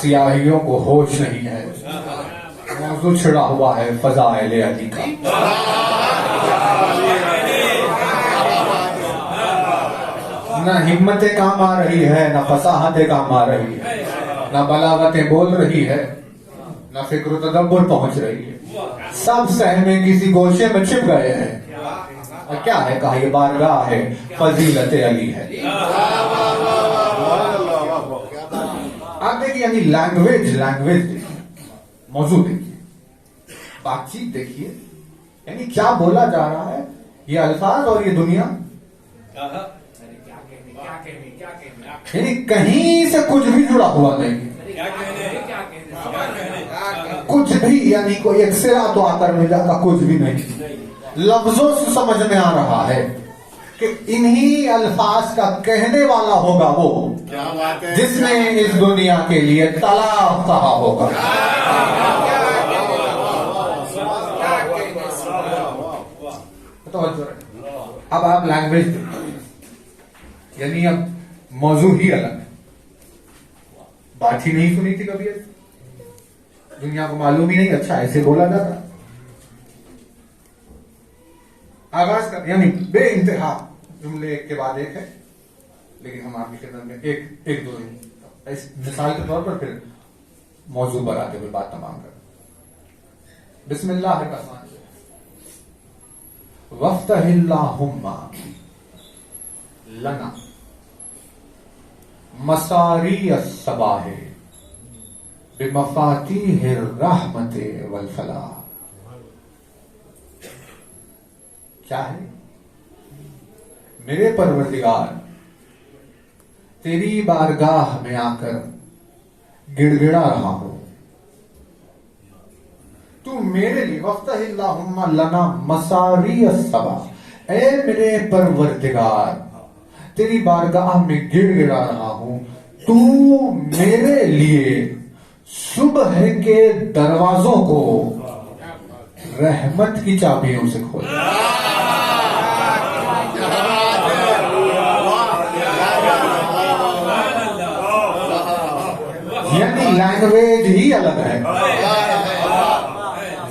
سیاہیوں کو ہوش نہیں ہے، موضوع چھڑا ہوا ہے فضائل علی کا. نہ ہمتیں کام آ رہی ہے، نہ فصاحتیں کام آ رہی ہے، نہ بلاغتیں بول رہی ہے، نہ فکر و تدبر پہنچ رہی ہے. سب سہمے کسی گوشے میں چھپ گئے ہیں. کیا ہے؟ کہا یہ بارگاہ ہے فضیلت علی ہے. آپ دیکھیے، یعنی لینگویج دیکھیے، موضوع دیکھیے، بات چیت دیکھیے، یعنی کیا بولا جا رہا ہے. یہ الفاظ اور یہ دنیا، یعنی کہیں سے کچھ بھی جڑا ہوا نہیں، کچھ بھی، یعنی کوئی ایک سرا تو آ کر ملا کا کچھ بھی نہیں. لفظوں سے سمجھ میں آ رہا ہے کہ انہی الفاظ کا کہنے والا ہوگا وہ جس نے اس دنیا کے لیے طلاق کہا ہوگا. اب آپ لینگویج یعنی اب موضوع ہی الگ ہے. بات ہی نہیں سنی تھی کبھی ایسے. دنیا کو معلوم ہی نہیں اچھا ایسے بولا جاتا. آغاز کر یعنی بے انتہا جملے ایک کے بعد ایک ہے, لیکن ہم آپ کی خدمت میں ایک دو مثال کے طور پر پھر موضوع پر آتے ہوئے بات تمام کر. بسم اللہ الرحمن الرحیم. وفتح اللہم لنا مساری الصباح بمفاتیح الرحمت والفلاح. کیا ہے؟ میرے پروردگار تیری بارگاہ میں آ کر گڑ گڑا رہا ہوں. تو میرے لیے وفتح اللہم لنا مساری الصباح, اے میرے پروردگار تیری بارگاہ میں گڑ گڑا رہا ہوں, تو میرے لیے صبح کے دروازوں کو رحمت کی چابیوں سے کھول. یعنی لینگویج ہی الگ ہے,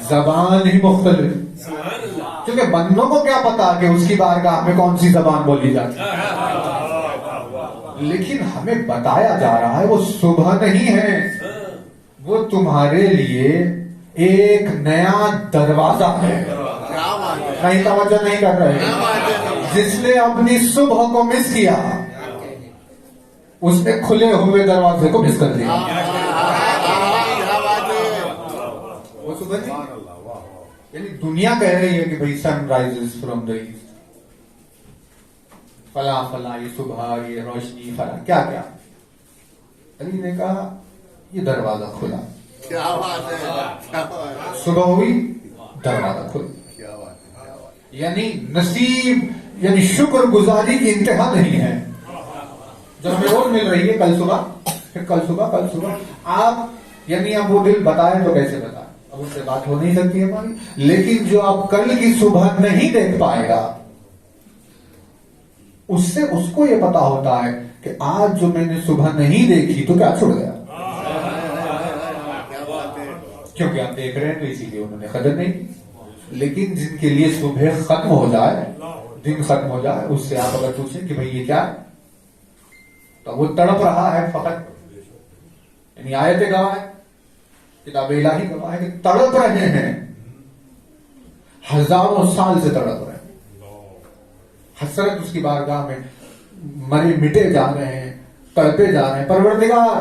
زبان ہی مختلف, کیونکہ بندوں کو کیا پتا کہ اس کی بارگاہ میں کون سی زبان بولی جاتی ہے, لیکن ہمیں بتایا جا رہا ہے وہ صبح نہیں ہے, وہ تمہارے لیے ایک نیا دروازہ ہے. نہیں توجہ نہیں کر رہے. جس نے اپنی صبح کو مس کیا اس نے کھلے ہوئے دروازے کو مس کر دیا. وہ صبح نہیں, یعنی دنیا کہہ رہی ہے کہ بھئی سن رائزز فرام دا ایسٹ, فلاں فلاں, یہ صبح, یہ روشنی, فلاں کیا کیا. علی نے کہا یہ دروازہ کھلا, صبح ہوئی دروازہ کھلا. یعنی نصیب یعنی شکر گزاری کی انتہا نہیں ہے. جب ہمیں روز مل رہی ہے کل صبح, پھر کل صبح, کل صبح, آپ یعنی اب وہ دل بتائے تو کیسے بتائے, اب اس سے بات ہو نہیں سکتی ہماری. لیکن جو آپ کل کی صبح نہیں دیکھ پائے گا اس سے اس کو یہ پتا ہوتا ہے کہ آج جو میں نے صبح نہیں دیکھی تو کیا چھوڑ گیا. کیونکہ آپ دیکھ رہے ہیں تو اسی لیے انہوں نے قدر نہیں کی. لیکن جن کے لیے صبح ختم ہو جائے, دن ختم ہو جائے, اس سے آپ اگر پوچھیں کہ بھئی یہ کیا ہے, تو وہ تڑپ رہا ہے فقط. یعنی آیتیں گواہ ہے, کتاب الہی گواہ ہے کہ تڑپ رہے ہیں, ہزاروں سال سے تڑپ رہے ہیں. حسرت اس کی بارگاہ میں مرے مٹے جا رہے ہیں, تڑپے جا رہے ہیں. پروردگار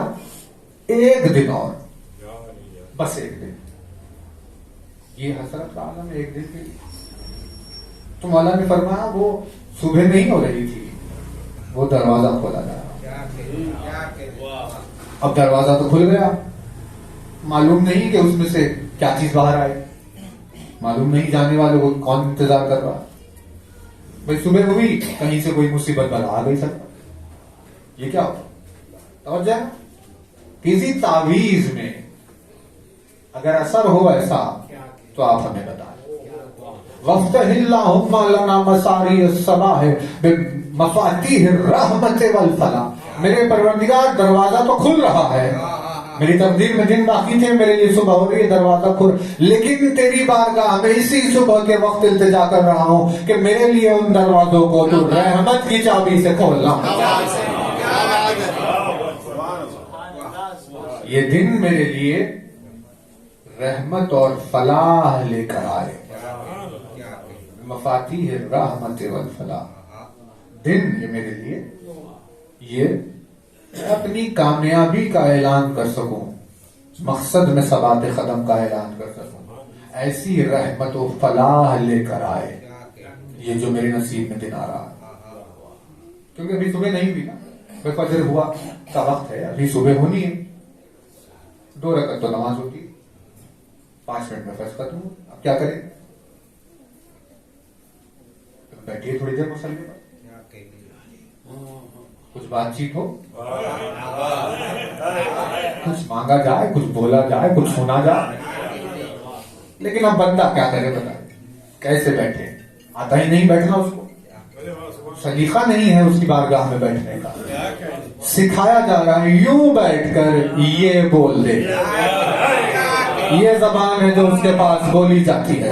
ایک دن اور, بس ایک دن, یہ حسرت کا عالم ایک دن کے لیے. تم اللہ نے فرمایا وہ صبح نہیں ہو رہی تھی, وہ دروازہ کھولا جا رہا. اب دروازہ تو کھل گیا, معلوم نہیں کہ اس میں سے کیا چیز باہر آئے, معلوم نہیں جانے والے کو کون انتظار کر رہا. بھئی صبح ہوئی, کہیں سے کوئی مصیبت بلا آ گئی سر, یہ کیا ہوتا. توجہ, کسی تعویذ میں اگر اثر ہو ایسا تو آپ ہمیں بتائیں. وفتح اللہم لنا مساری الصباح بمفاتیح الرحمت والفلاح. میرے پروردگار دروازہ تو کھل رہا ہے, میری تقدیر میں دن باقی تھے, میرے لیے صبح ہو رہی ہے, دروازہ کھل, لیکن تیری بارگاہ میں اسی صبح کے وقت التجا کر رہا ہوں کہ میرے لیے ان دروازوں کو تو رحمت کی چابی سے کھولنا. یہ دن میرے لیے رحمت اور فلاح لے کر آئے. مفاتیح الرحمت والفلاح. دن یہ میرے لیے, یہ اپنی کامیابی کا اعلان کر سکوں, مقصد میں ثبات قدم کا اعلان کر سکوں, ایسی رحمت و فلاح لے کر آئے یہ جو میرے نصیب میں دن آ رہا ہے. کیونکہ ابھی صبح نہیں ہوئی نا, بے فجر ہوا کا وقت ہے, ابھی صبح ہونی ہے. 2 رکعت تو نماز ہوتی, 5 منٹ میں فرض ختم ہو. اب کیا کریں, بیٹھیے تھوڑی دیر مسلے پر, کچھ بات چیت ہو, کچھ مانگا جائے, کچھ بولا جائے, کچھ سنا جائے. لیکن اب بندہ کیا کرے بتا, کیسے بیٹھے؟ آتا ہی نہیں بیٹھنا اس کو, سلیقہ نہیں ہے اس کی بارگاہ میں بیٹھنے کا. سکھایا جا رہا ہے یوں بیٹھ کر یہ بول دے, یہ زبان ہے جو اس کے پاس بولی جاتی ہے,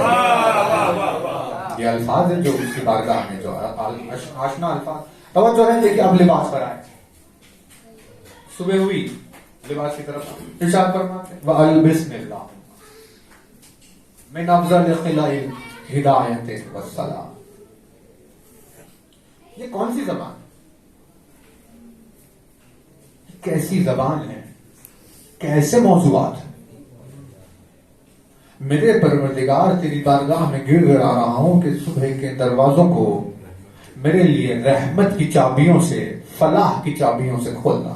یہ الفاظ ہیں جو اس کی بارگاہ میں جو آشنا الفاظ. توجہ ہے دیکھیے, اب لباس پر آئے. صبح ہوئی, لباس کی طرف ارشاد فرماتے ہیں وَأَلْبِسْنِ اللَّهُ مِنْ أَفْضَلِ خِلَائِ الْهِدَایَةِ وَالسَّلَامِ. یہ کون سی زبان, کیسی زبان ہے, کیسے موضوعات ہیں. میرے پروردگار تیری بارگاہ میں گر گڑا رہا ہوں کہ صبح کے دروازوں کو میرے لیے رحمت کی چابیوں سے, فلاح کی چابیوں سے کھولنا.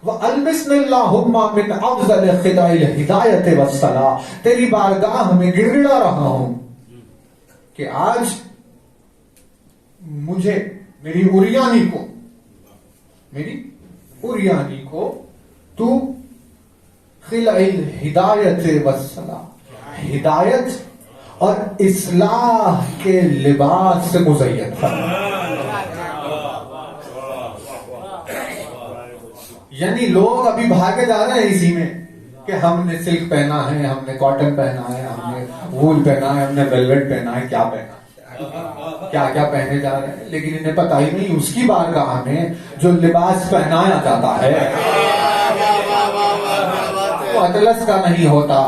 وَأَلْبِسْنِ اللَّهُمَّ مِنْ أَفْضَلِ خِلَائِ الْهِدَایَةِ وَالسَّلَامِ. تیری بارگاہ میں گر گڑا رہا ہوں کہ آج مجھے, میری اوریانی کو تو خلع الہدایت والسلام, ہدایت اور اصلاح کے لباس سے مزین فرما. یعنی لوگ ابھی بھاگے جا رہے ہیں اسی میں کہ ہم نے سلک پہنا ہے, ہم نے کاٹن پہنا ہے, ہم نے وول پہنا ہے, ہم نے ویلویٹ پہنا ہے, کیا پہنا ہے, کیا کیا پہنے جا رہے ہیں. لیکن انہیں پتہ ہی نہیں اس کی بارگاہ میں جو لباس پہنایا جاتا ہے وہ اطلس کا نہیں ہوتا,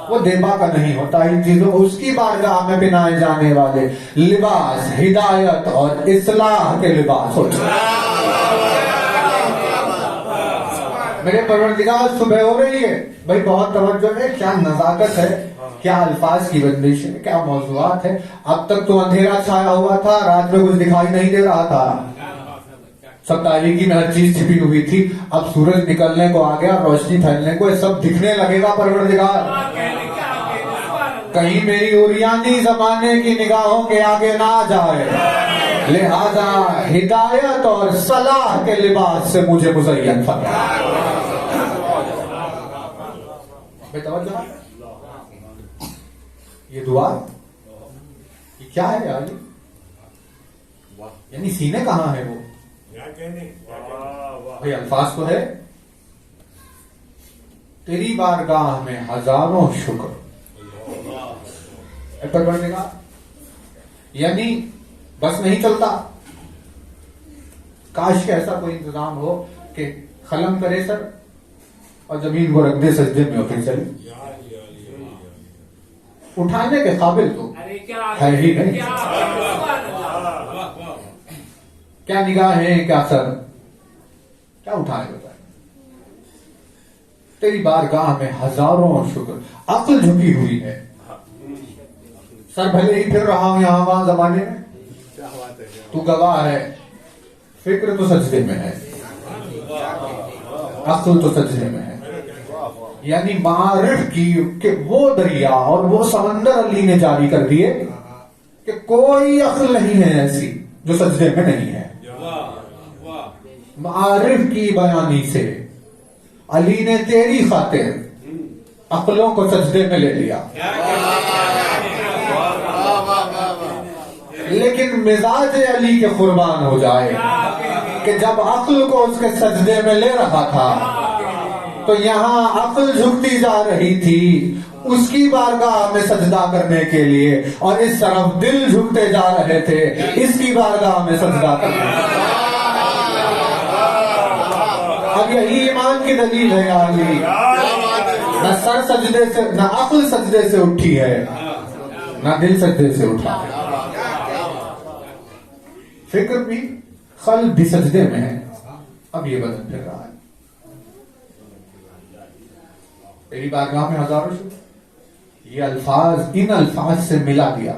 وہ دیبا کا نہیں ہوتا. ان چیزوں اس کی بارگاہ میں پہنائے جانے والے لباس ہدایت اور اصلاح کے لباس ہوتے ہیں. میرے پروردگار صبح ہو رہی ہے بھائی, بہت توجہ ہے, کیا نزاکت ہے, کیا الفاظ کی بندش ہے, کیا موضوعات ہے. اب تک تو اندھیرا چھایا ہوا تھا, رات میں کچھ دکھائی نہیں دے رہا تھا, سب تاریکی میں ہر چیز چھپی ہوئی تھی. اب سورج نکلنے کو آ گیا, روشنی پھیلنے کو, یہ سب دکھنے لگے گا. پروردگار کہیں میری اوریانی زمانے کی نگاہوں کے آگے نہ آ جائے, لہذا ہدایت اور صلاح کے لباس سے مجھے مزین فرما. بے توجہ, یہ دعا یہ کیا ہے یار, یعنی سینے کہاں ہے وہ بھائی, الفاظ تو ہے تیری بارگاہ میں ہزاروں شکر. یعنی بس نہیں چلتا, کاش کہ ایسا کوئی انتظام ہو کہ قلم کرے سر اور زمین کو رکھ دے سجدے میں, پھر چلے. اٹھانے کے قابل تو ہے ہی نہیں. کیا نگاہ ہے, کیا سر, کیا اٹھائے بتائے. تیری بارگاہ میں ہزاروں شکر. عقل جھکی ہوئی ہے, سر بھلے ہی پھر رہا ہوں یہاں وہاں زمانے میں, تو گواہ ہے, فکر تو سجدے میں ہے, عقل تو سجدے میں ہے. یعنی معارف کی کہ وہ دریا اور وہ سمندر علی نے جاری کر دیے کہ کوئی عقل نہیں ہے ایسی جو سجدے میں نہیں ہے. معارف کی بیانی سے علی نے تیری خاطر عقلوں کو سجدے میں لے لیا. لیکن مزاج علی کے قربان ہو جائے کہ جب عقل کو اس کے سجدے میں لے رہا تھا تو یہاں عقل جھکتی جا رہی تھی اس کی بارگاہ میں سجدہ کرنے کے لیے, اور اس طرف دل جھکتے جا رہے تھے اس کی بارگاہ میں سجدہ کرنے کے لیے. اب یہی ایمان کی دلیل ہے یا علی, نہ سر سجدے سے, نہ عقل سجدے سے اٹھی ہے, نہ دل سجدے سے اٹھا ہے. فکر بھی قلب بھی سجدے میں ہے. اب یہ بدن پھر رہا ہے. تیری بارگاہ میں ہزاروں شکر. یہ الفاظ ان الفاظ سے ملا دیا.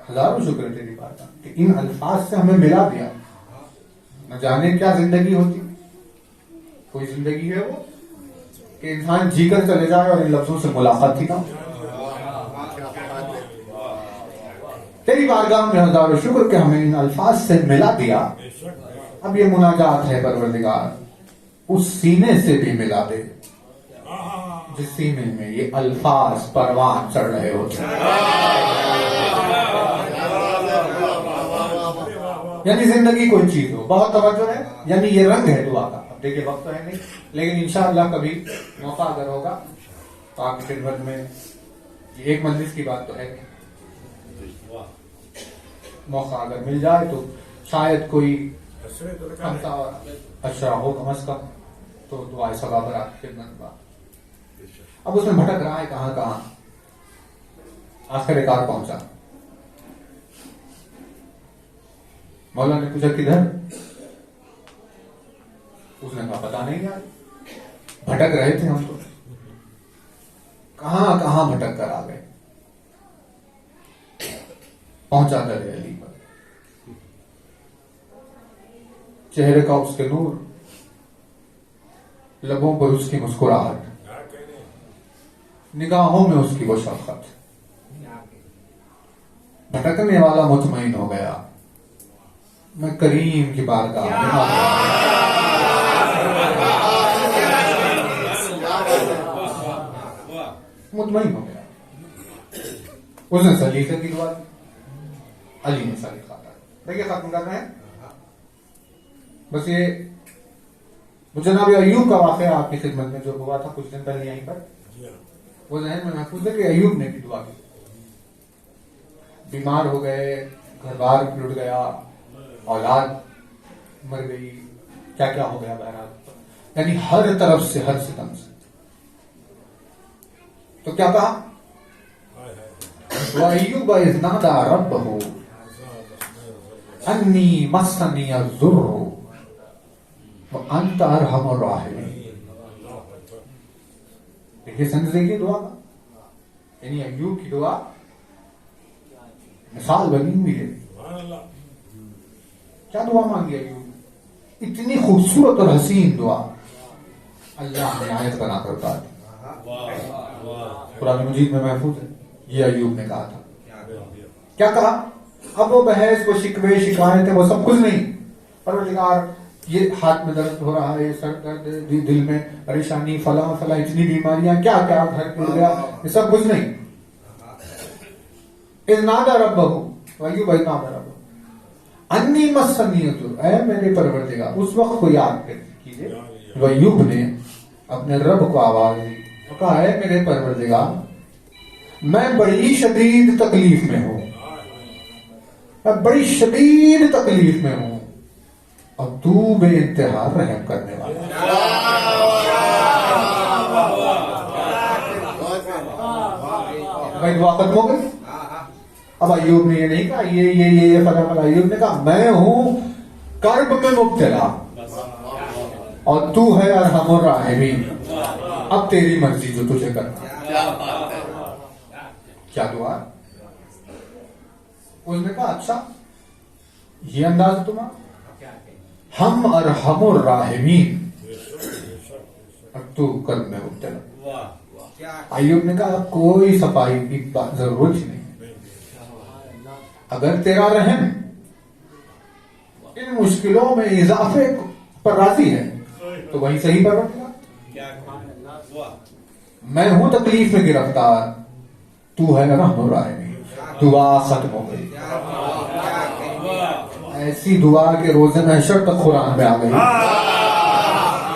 ہزاروں شکر تیری بارگاہ کہ ان الفاظ سے ہمیں ملا دیا. نہ جانے کیا زندگی ہوتی, کوئی زندگی ہے وہ کہ انسان جی کر چلے جائے اور ان لفظوں سے ملاقات ہی نہ. تیری بارگاہ میں ہزاروں شکر کہ ہمیں ان الفاظ سے ملا دیا. اب یہ مناجات ہے پروردگار اس سینے سے بھی ملا دے جس سینے میں یہ الفاظ پروان چڑھ رہے ہوتے ہیں. یعنی زندگی کوئی چیز ہو, بہت توجہ ہے, یعنی یہ رنگ ہے دعا کا. اب دیکھیں وقت تو ہے نہیں, لیکن انشاءاللہ کبھی موقع اگر ہوگا تو آپ کی خدمت میں یہ ایک مجلس کی بات تو ہے نہیں, موقع اگر مل جائے تو شاید کوئی اشرا ہو کم از کم تو دعائے صدا پر آپ کی خدمت میں. اب اس میں بھٹک رہا ہے کہاں کہاں, آخر کار پہنچا. مولا نے پوچھا کدھر؟ اس نے کہا پتا نہیں یار, بھٹک رہے تھے ہم تو, کہاں کہاں بھٹک کر آ گئے. پہنچا در علی پر, چہرے کا اس کے نور, لبوں پر اس کی مسکراہٹ, نگاہوں میں اس کی وہ شفقت. بھٹکنے والا مطمئن ہو گیا, میں کریم کی بارگاہ میں مطمئن ہو گیا. اس نے سلیقے کی دعا دی, علی نے سلیقہ کیا. دیکھیے ختم کر رہے ہیں بس یہ جناب ایوب کا واقعہ آپ کی خدمت میں جو ہوا تھا کچھ دن پہلے یہیں پر, وہ ذہن میں محفوظ ہے کہ ایوب نے بھی دعا کی. بیمار ہو گئے, گھر بار لٹ گیا, اولاد مر گئی, کیا کیا ہو گیا بہرحال, یعنی ہر طرف سے, ہر ستم سے. تو کیا کہا؟ وَأَيُّوبَ إِذْ نَادَىٰ رَبَّهُ أَنِّي مَسَّنِيَ الضُّرُّ وَأَنْتَ أَرْحَمُ الرَّاحِمِينَ. دیکھیے سمجھ دیکھیے دعا کا, یعنی ایوب کی دعا مثال بنی ہوئی ہے. کیا دعا مانگی ایوب؟ اتنی خوبصورت اور حسین دعا اللہ نے آیت بنا کر بتا دی. قرآن مجید میں محفوظ ہے. یہ ایوب نے کہا تھا, کیا کہا؟ اب وہ بحث, وہ شکوے شکایتیں, وہ سب کچھ نہیں. پروردگار یہ ہاتھ میں درد ہو رہا ہے, سر درد, دل میں پریشانی, فلاں فلاں, اتنی بیماریاں, کیا کیا, گھر ٹوٹ گیا, یہ سب کچھ نہیں. اذ نادى ربه, ایوب اذ نادى ربه انی مسنی الضر, اے میرے پروردگار. اس وقت کو یاد کیجیے جو ایوب نے اپنے رب کو آواز دی, کہا ہے میرے پروردگار میں بڑی شدید تکلیف میں ہوں, میں بڑی شدید تکلیف میں ہوں, اور تو بے انتہا رحم کرنے والا. بھائی دعا ختم ہو گئی. اب ایوب نے یہ نہیں کہا یہ فلاں فلاں, ایوب نے کہا میں ہوں کرب میں مبتلا اور تو ہے ارحم الراحمین, اب تیری مرضی جو تجھے کرنا. کیا دعا؟ اس نے کہا اچھا یہ انداز تمہارا, ہم ارحم الراحمین اور تو کرب میں مبتلا. ایوب نے کہا کوئی صفائی کی ضرورت ہی نہیں, اگر تیرا رحم ان مشکلوں میں اضافے پر راضی ہے تو وہی صحیح پر رکھنا. میں ہوں تکلیف میں گرفتار, تو ہے رحم الراحمین. دعا ختم ہو گئی. ایسی دعا کہ روز محشر تک قرآن میں آ گئی,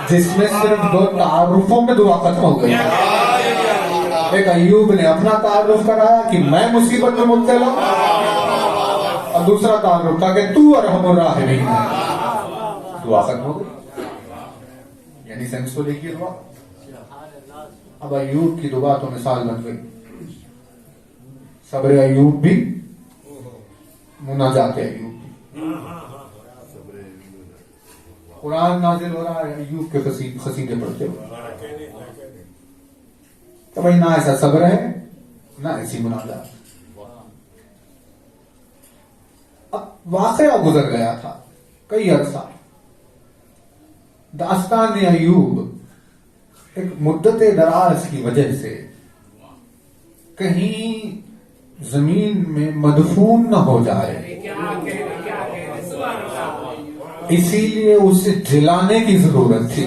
جس میں صرف 2 تعارفوں میں دعا ختم ہو گئی. ایک ایوب نے اپنا تعارف کرایا کہ میں مصیبت میں مبتلا ہوں, اور دوسرا تعارف تھا کہ تو ارحم الراحمین ہے. دعا ختم ہو گئی. یعنی سینس کو دیکھیے دعا. اب ایوب کی دعا تو مثال بن گئی. صبر ایوب بھی, مناجات ایوب بھی. قرآن نازل ہو رہا ہے, ایوب کے قصیدے پڑھتے ہوئے. تو بھائی نہ ایسا صبر ہے نہ ایسی مناجات. اب واقعہ گزر گیا تھا کئی عرصہ. داستان ایوب ایک مدت دراز کی وجہ سے کہیں زمین میں مدفون نہ ہو جائے، اسی لیے اسے جلانے کی ضرورت تھی.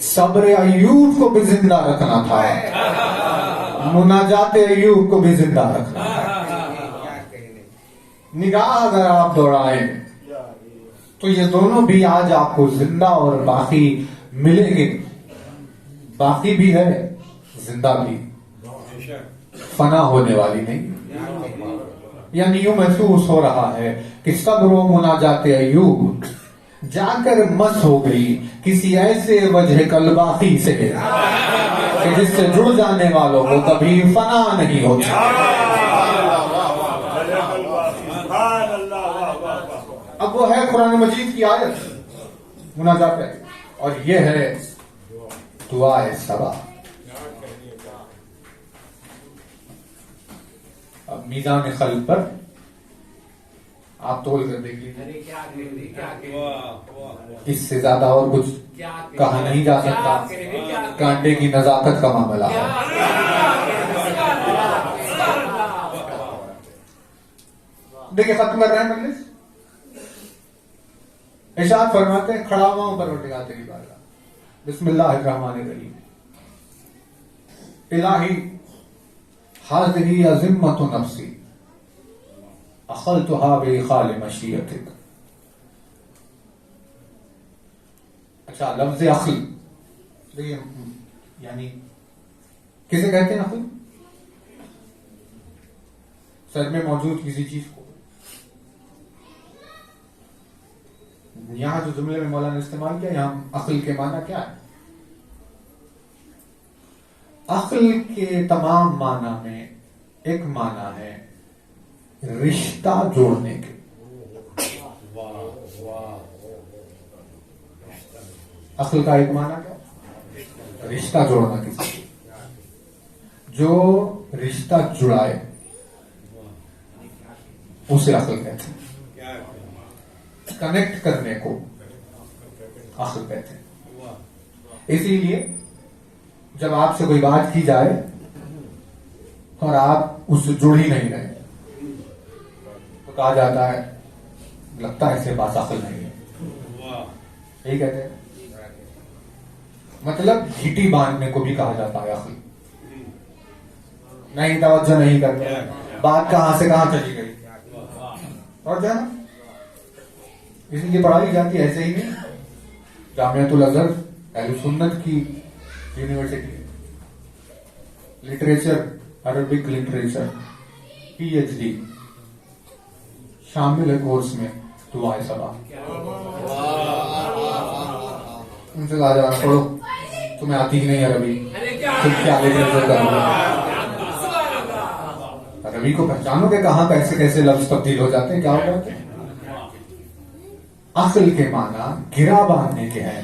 صبر ایوب کو بھی زندہ رکھنا تھا، مناجات ایوب کو بھی زندہ رکھنا تھا. نگاہ اگر آپ دوڑائیں تو یہ دونوں بھی آج آپ کو زندہ اور باقی ملیں گے. باقی بھی ہے، زندہ بھی، فنا ہونے والی نہیں. یعنی یوں محسوس ہو رہا ہے کہ صبر و مناجات ایوب جا کر مس ہو گئی کسی ایسے وجہ کلباخی سے کہ جس سے جڑ جانے والوں کو کبھی فنا نہیں ہوتا. اب وہ ہے قرآن مجید کی آیت مناجات ہے، اور یہ ہے دعا صبا. اب میزان خلق پر آپ تول کر دیکھیے، اس سے زیادہ اور کچھ کہا نہیں جا سکتا. کانٹے کی نزاکت کا معاملہ ہے. دیکھیں ختم کر رہے ہیں مجلس. ارشاد فرماتے ہیں کھڑا ہوا ہوں پروردگار تیری بارگاہ، بسم اللہ الرحمن الرحیم. الہی هذه عظمت نفسی اخلتها بإخال مشیتک. اچھا لفظ اخل دیکھیے، یعنی کسے کہتے ہیں اخل؟ سر میں موجود کسی چیز کو. یہاں جو جملے میں مولانا نے استعمال کیا، یہاں عقل کے معنی کیا ہے؟ عقل کے تمام معنی میں ایک معنی ہے رشتہ جوڑنے کے. عقل کا ایک معنی کیا؟ رشتہ جوڑنا کسی سے. جو رشتہ جڑائے اسے عقل کہتے ہیں. کنیکٹ کرنے کو عقل کہتے ہیں. اسی لیے جب آپ سے کوئی بات کی جائے اور آپ اس سے جڑ ہی نہیں رہے تو کہا جاتا ہے لگتا ہے اس کے پاس عقل نہیں ہے. یہی کہتے ہیں. مطلب گھیٹی باندھنے کو بھی کہا جاتا ہے عقل. نہیں توجہ نہیں کرتے، بات کہاں سے کہاں چلی گئی. اور جو ہے نا اس لیے پڑھائی جاتی ایسے ہی نہیں. جامعۃ الازہر اہل سنت کی university, literature, Arabic literature, P H D شامل ہے کورس میں. دعائے صبا ان سے کہا جا رہا پڑھو، تمہیں آتی ہی نہیں عربی، تم کیا لٹریچر کرو گے. عربی کو پہچانو کہ کہاں کیسے کیسے لفظ تبدیل ہو جاتے ہیں، کیا ہو جاتے ہیں. عقل کے معنی گرا باندھنے کے ہیں.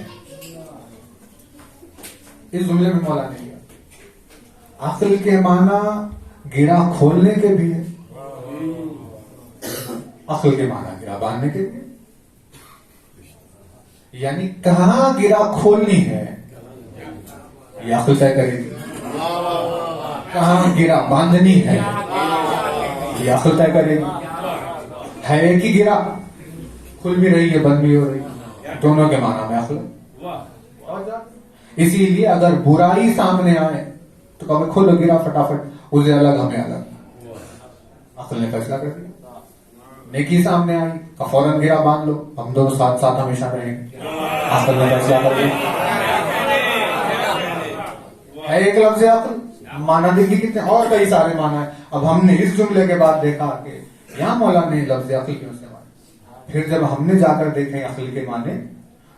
اس جملے میں مولا نے کیا عقل کے معنی گرا کھولنے کے بھی ہے، عقل کے معنی گرا باندھنے کے بھی. یعنی کہاں گرا کھولنی ہے یہ عقل طے کرے گی، کہاں گرا باندھنی ہے یہ عقل طے کرے گی. ہے ایک ہی گرا، کھل بھی رہی ہے بند بھی ہو رہی ہے، دونوں کے معنی میں عقل. اسی لیے اگر برائی سامنے آئے تو کبھی کھولو گرا فٹافٹ، اسے الگ ہمیں الگ. عقل نے فیصلہ کر دیا. نیکی سامنے آئی کا فوراً گرا باندھ لو، ہم دونوں ساتھ ساتھ ہمیشہ رہیں گے. عقل نے فیصلہ کر دیا. ہے ایک لفظ عقل، معنی دیکھیے کتنے اور کئی سارے معنی ہیں. اب ہم نے اس جملے کے بعد دیکھا کہ یہاں مولا نے لفظ عقل کیوں استعمال. پھر جب ہم نے جا کر دیکھے عقل کے معنی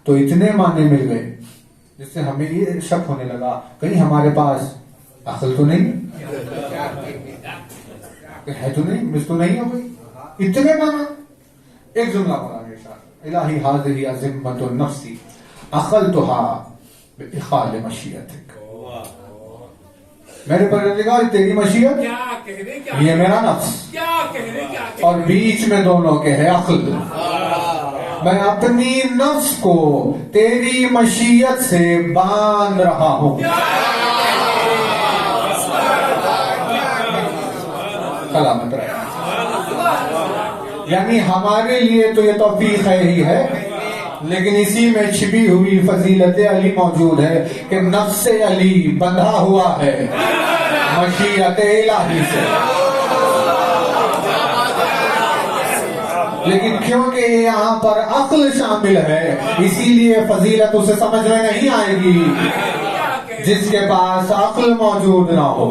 تو اتنے معنی مل گئے جس سے ہمیں یہ شک ہونے لگا کہیں ہمارے پاس عقل تو نہیں ہے، تو نہیں مس تو نہیں ہو گئی. اتنے معنی. ایک جملہ پڑھا الہی هذه عظمت النفس اخلتها بإخال مشیتک. میرے پروردگار تیری مشیت یہ میرا نفس اور بیچ میں دونوں کے ہے عقل. میں اپنی نفس کو تیری مشیت سے باندھ رہا ہوں. سلامت رہے. یعنی ہمارے لیے تو یہ توفیق ہے ہی ہے، لیکن اسی میں چھپی ہوئی فضیلت علی موجود ہے کہ نفس علی بندھا ہوا ہے مشیت الہی سے. لیکن کیونکہ یہاں پر عقل شامل ہے، اسی لیے فضیلت اسے سمجھ میں نہیں آئے گی جس کے پاس عقل موجود نہ ہو.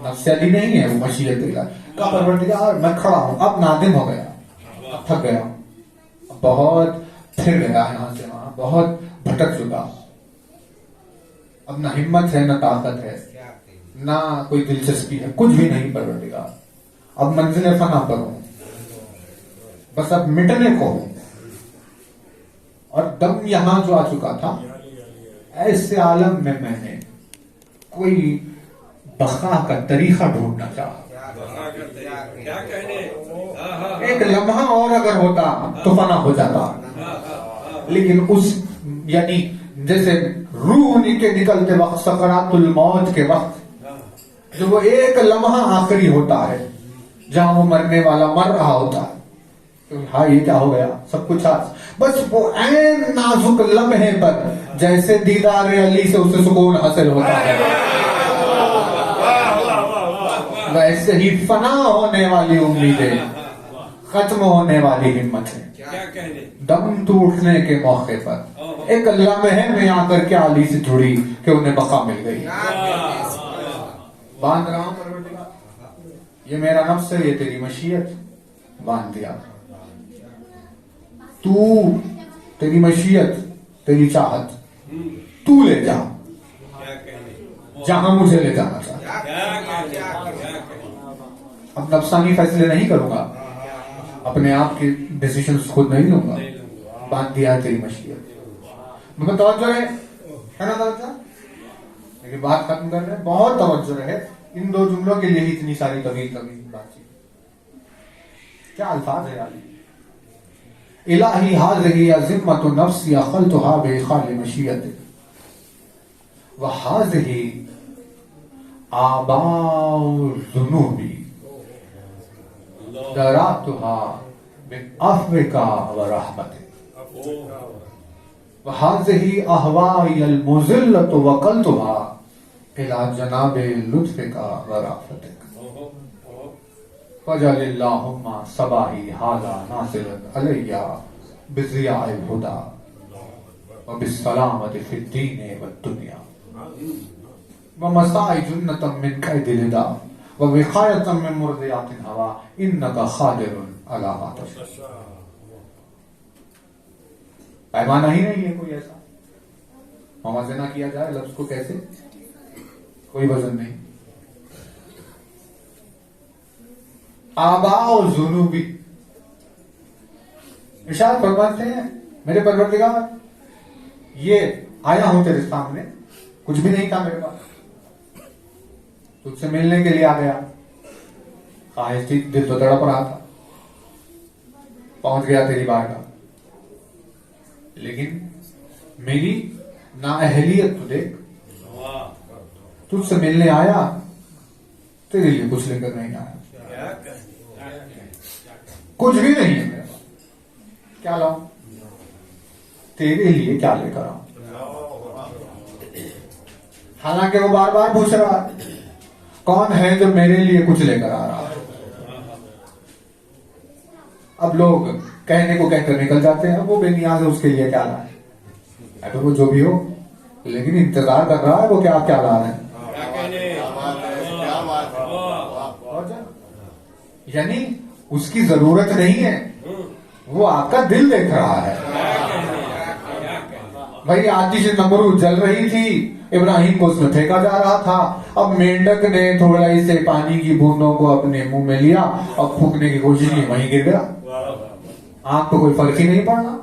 نفس علی نہیں ہے، وہ مشیت الہی کا. پروردگار میں کھڑا ہوں، اب نادم ہو گیا، اب تھک گیا، بہت پھر گیا یہاں سے وہاں، بہت بھٹک چکا، اب نہ ہمت ہے نہ طاقت ہے نہ کوئی دلچسپی ہے، کچھ بھی نہیں. پروردگار اب منزل فنا پر ہوں، بس اب مٹنے کو ہوں. اور دم یہاں جو آ چکا تھا، ایسے عالم میں میں نے کوئی بقا کا طریقہ ڈھونڈنا چاہا. ایک لمحہ اور اگر ہوتا تو فنا ہو جاتا، لیکن اس یعنی جیسے روح نکلتے وقت، سکرات الموت کے وقت جو وہ ایک لمحہ آخری ہوتا ہے جہاں وہ مرنے والا مر رہا ہوتا ہے، ہاں یہ کیا ہو گیا، سب کچھ بس وہ عین نازک لمحے پر جیسے دیدار علی سے اسے سکون حاصل ہوتا ہے، ویسے ہی فنا ہونے والی امیدیں، ختم ہونے والی ہمتیں دم ٹوٹنے کے موقع پر ایک لمحے میں آ کر کے علی سے جڑی کہ انہیں بقا مل گئی. باندھ رہا ہوں پروردگار، یہ میرا نفس ہے، یہ تیری مشیت، باندھ دیا. تو تیری مشیت، تیری چاہت، تو لے جا جہاں مجھے لے جانا چاہتا. اب نفسانی فیصلے نہیں کروں گا، اپنے آپ کے ڈیسیشنز خود نہیں لوں گا، باندھ دیا ہے تیری مشیت. مجھے توجہ ہے نا توجہ، لیکن بات ختم کر رہے ہیں، بہت توجہ ہے. ان دو جملوں کے لیے ہی اتنی ساری طویل بات چیت. کیا الفاظ ہے علی. الہی ہذہ عظمت نفسی اخلتھا بإخال مشیتک وہذہ آباء ذنوبی دراتها بعفوک ورحمتک وہذہ اہوائی المذلۃ وقلتها الى جناب لطفک ورأفتک فجعل اللہم صباحی ھذا ناصرا علی بضیاء الہدی وبالسلامۃ فی الدین والدنیا ومساء جنۃ من کید الہدی ووقایۃ من مرضیات الہوی انک قادر علی ما تشاء. پیمانہ ہی نہیں ہے کوئی ایسا، موازنہ کیا جائے لفظ کو کیسے، کوئی وزن نہیں. آباء و ذنوبی، ارشاد فرماتے ہیں میرے پروردگار یہ آیا ہوں تیرے سامنے، کچھ بھی نہیں تھا میرے پاس، تجھ سے ملنے کے لیے آ گیا، خواہش تھی، دل تو تڑپ رہا تھا، پہنچ گیا تیری بارگاہ. لیکن میری نااہلیت تو دیکھ، تجھ سے ملنے آیا، تیرے لیے کچھ لے کر نہیں آیا، کچھ بھی نہیں ہے میرے پاس، کیا لاؤں تیرے لیے، کیا لے کر آؤں. حالانکہ وہ بار بار پوچھ رہا کون ہے جو میرے لیے کچھ لے کر آ رہا ہے. اب لوگ کہنے کو کہہ کر نکل جاتے ہیں، وہ بے نیاز ہے، اس کے لیے کیا لائے، اگر وہ جو بھی ہو، لیکن انتظار کر رہا ہے وہ کیا کیا لا رہے ہیں. یعنی اس کی ضرورت نہیں ہے، وہ آپ کا دل دیکھ رہا ہے. بھائی آتش نمرود جل رہی تھی، ابراہیم کو اس میں پھینکا جا رہا تھا، اب مینڈک نے تھوڑا سے پانی کی بوندوں کو اپنے منہ میں لیا اور پھونکنے کی کوشش کی، وہیں گر گیا. آپ کو کوئی فرق ہی نہیں پڑا،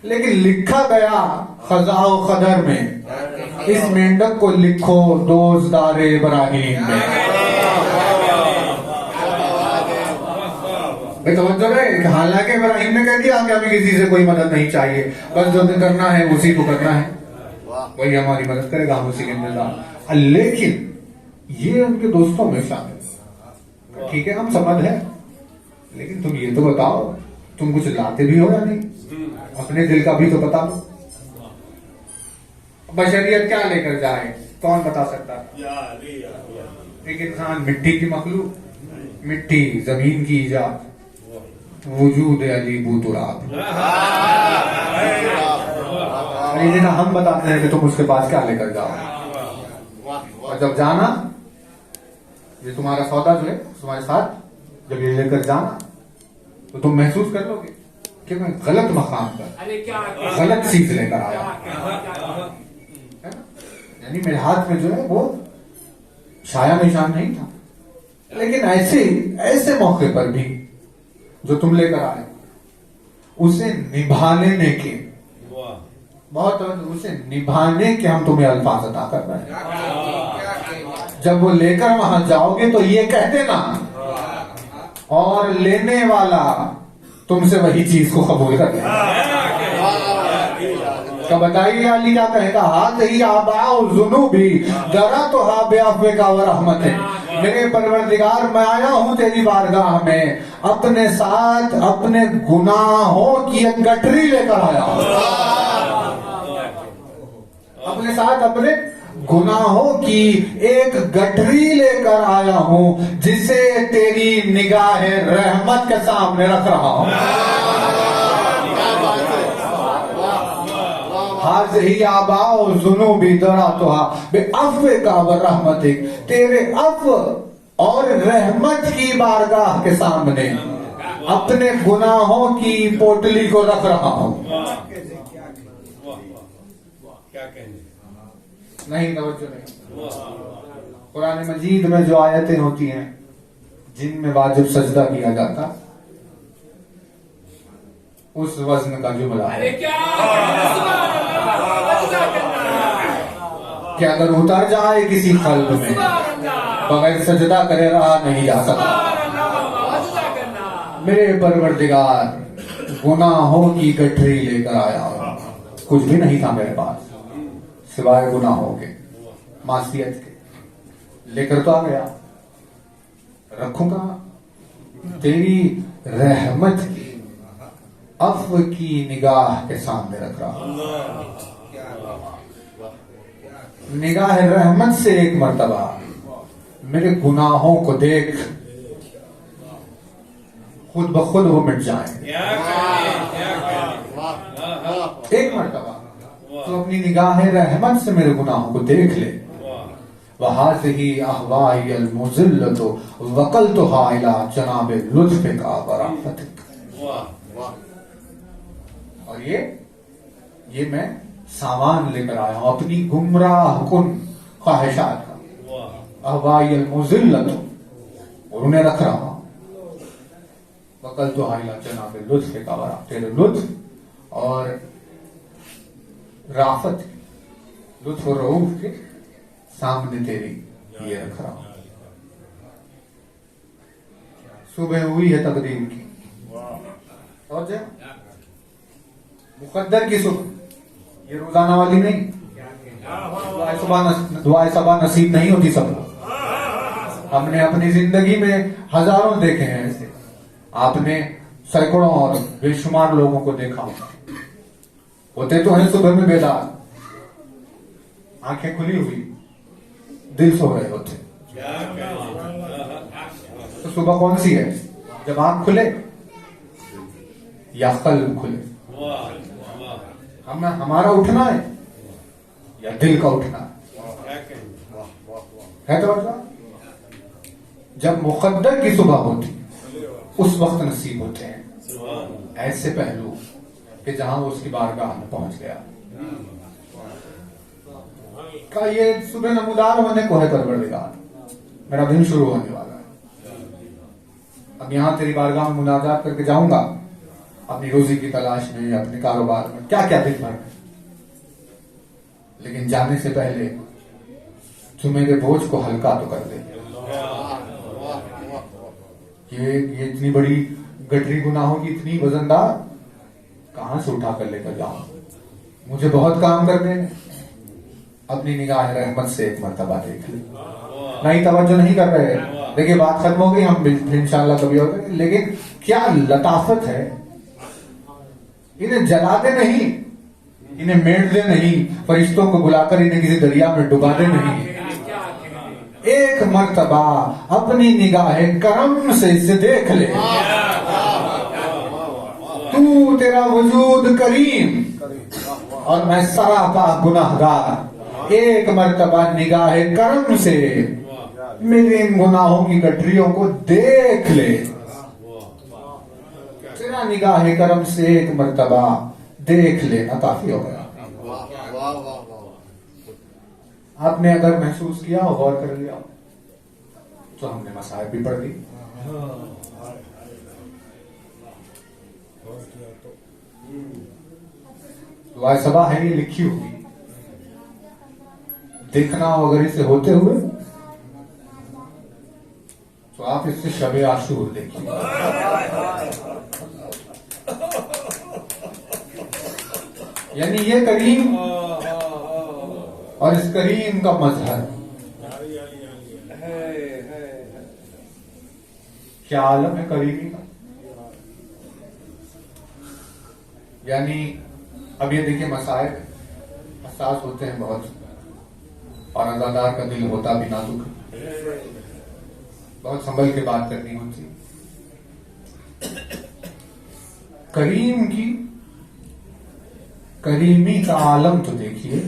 لیکن لکھا گیا خزاں و قدر میں، اس مینڈک کو لکھو دوزدار ابراہیم میں. توجہ ہے کہ حالانکہ ابراہیم نے کہہ دیا کہ ہمیں کسی سے کوئی مدد نہیں چاہیے، بس جو کرنا ہے اسی کو کرنا ہے، وہی ہماری مدد کرے گا، ہم اسی کے انتظار. لیکن یہ ان کے دوستوں میں شامل ہے. ٹھیک ہے ہم سمجھ ہیں، لیکن تم یہ تو بتاؤ تم کچھ لاتے بھی ہو یا نہیں؟ اپنے دل کا بھی تو بتا دو. بشریت کیا لے کر جائے کون بتا سکتا ہے؟ ایک انسان مٹی کی مخلوق، مٹی زمین کی ایجاد، وجود علی بو تراب. لیکن ہم بتاتے ہیں کہ تم اس کے پاس کیا لے کر جاؤ، اور جب جانا یہ تمہارا سودا جو ہے تمہارے ساتھ جب یہ لے کر جانا تو تم محسوس کر لو گے کہ میں غلط مقام پر غلط چیز لے کر آیا. یعنی میرے ہاتھ میں جو ہے وہ شایا نشان نہیں تھا، لیکن ایسے موقع پر بھی جو تم لے کر آئے اسے نبھا لینے کے بہت اسے نبھانے کے ہم تمہیں الفاظ عطا کر رہے ہیں. جب وہ لے کر وہاں جاؤ گے تو یہ کہہ دینا، اور لینے والا تم سے وہی چیز کو قبول کر لے. تو بتائیے علی کیا کہے گا؟ ہاتھ ہی آباء الذنوبی درأتھا بعفوک ورحمت. میرے پروردگار میں آیا ہوں تیری بارگاہ میں اپنے ساتھ اپنے گناہوں کی ایک گٹری لے کر آیا ہوں، اپنے ساتھ اپنے گناہوں کی ایک گٹری لے کر آیا ہوں جسے تیری نگاہ رحمت کے سامنے رکھ رہا ہوں. حاضی آباء الذنوب درأتھا بعفوک ورحمتک. تیرے عفو اور رحمت کی بارگاہ کے سامنے اپنے گناہوں کی پوٹلی کو رکھ رہا ہوں. نہیں توجہ نہیں. قرآن مجید میں جو آیتیں ہوتی ہیں جن میں واجب سجدہ کیا جاتا اس وزن کا جملہ ہے کہ اگر اتر جائے کسی قلب میں بغیر سجدہ کرے رہا نہیں جا سکتا. میرے پروردگار گناہوں کی گٹری لے کر آیا ہوں. کچھ بھی نہیں تھا میرے پاس سوائے گناہوں کے، معصیت کے، لے کر تو آ گیا. رکھوں گا تیری رحمت کی عفو کی نگاہ کے سامنے رکھ رہا ہوں. نگاہ رحمت سے ایک مرتبہ میرے گناہوں کو دیکھ، خود بخود وہ مٹ جائیں. ایک مرتبہ تو اپنی نگاہ رحمت سے میرے گناہوں کو دیکھ لے. وَهَذِهِ أَهْوَائِيَ الْمُذِلَّةُ وَقَلْتُهَا إِلَىٰ جَنَابِ لُطْفِكَ وَرَحْمَتِكَ. اور یہ میں سامان لے کر آیا ہوں اپنی گمراہ کن خواہشات کا. أَهْوَائِيَ الْمُذِلَّةُ اور انہیں رکھ رہا ہوں. وَقَلْتُهَا إِلَىٰ جَنَابِ لُطْفِكَ وَرَحْمَتِكَ. تیرے لطف اور رافت، لطف و رعوف کے سامنے تیری یہ رکھ رہا ہوں. صبح ہوئی ہے تقدیر کی، اور جو مقدر کی صبح، یہ روزانہ والی نہیں. دعائے صبح نصیب نہیں ہوتی سب کو. ہم نے اپنی زندگی میں ہزاروں دیکھے ہیں ایسے، آپ نے سینکڑوں اور بے شمار لوگوں کو دیکھا ہوتے تو ہیں صبح میں بیدار، آنکھیں کھلی ہوئی، دل سو رہے ہوتے. تو صبح کون سی ہے؟ جب آنکھ کھلے یا قلب کھلے. ہمارا اٹھنا ہے یا دل کا اٹھنا ہے توجہ. جب مقدر کی صبح ہوتی اس وقت نصیب ہوتے ہیں ایسے پہلو کہ جہاں وہ اس کی بارگاہ میں پہنچ گیا. کا یہ صبح نمودار ہونے کو ہے پروردگار، میرا دن شروع ہونے والا ہے. اب یہاں تیری بارگاہ میں مناجات کر کے جاؤں گا اپنی روزی کی تلاش میں، اپنے کاروبار میں، کیا کیا دن بھر میں. لیکن جانے سے پہلے تو میرے بوجھ کو ہلکا تو کر دے. یہ اتنی بڑی گٹری گناہوں کی اتنی وزندار کہاں سے اٹھا کر لے کر جاؤں. مجھے بہت کام کرنے، اپنی نگاہ رحمت سے ایک مرتبہ دیکھ لے. نہیں توجہ نہیں کر رہے. دیکھیے بات ختم ہو گئی, ہم انشاءاللہ کبھی اور کریں. لیکن کیا لطافت ہے, انہیں جلا دے نہیں, انہیں میٹ دے نہیں, فرشتوں کو بلا کر انہیں کسی دریا میں ڈبا دے نہیں. ایک مرتبہ اپنی نگاہ کرم سے اسے دیکھ لے. تو تیرا وجود کریم اور میں سراپا گناہگار. ایک مرتبہ نگاہ کرم سے میرے ان گناہوں کی گٹریوں کو دیکھ لے. تیرا نگاہ کرم سے ایک مرتبہ دیکھ لینا کافی ہو گیا. آپ نے اگر محسوس کیا ہو, غور کر لیا تو ہم نے مسائل بھی پڑھ لی. دعائے صبا ہے, یہ لکھی ہوگی, دیکھنا ہو اگر اسے ہوتے ہوئے تو آپ اس سے شب عاشور دیکھیے. یعنی یہ کریم اور اس کریم کا مظہر, کیا عالم ہے کریمی کا. یعنی اب یہ دیکھیں مسائل حساس ہوتے ہیں بہت, اور ازادار کا دل ہوتا بھی نازک, بہت سنبھل کے بات کرنی ہوتی. کریم کی کریمی کا عالم تو دیکھیے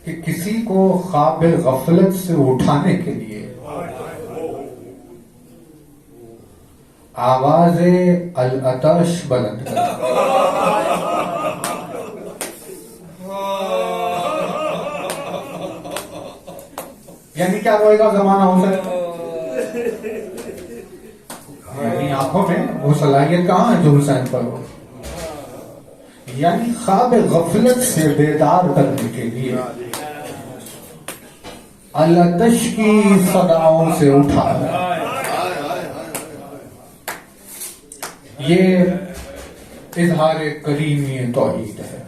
کہ کسی کو خواب غفلت سے اٹھانے کے لیے آواز العطش بلند کر, یعنی کیا روئے گا زمانہ ہو سکتا, یعنی آنکھوں میں وہ صلاحیت کہاں ہے جو حسین پر ہو. یعنی خواب غفلت سے بیدار کرنے کے لیے العطش کی صداؤں سے اٹھا. یہ اظہار کریمی توحید ہے.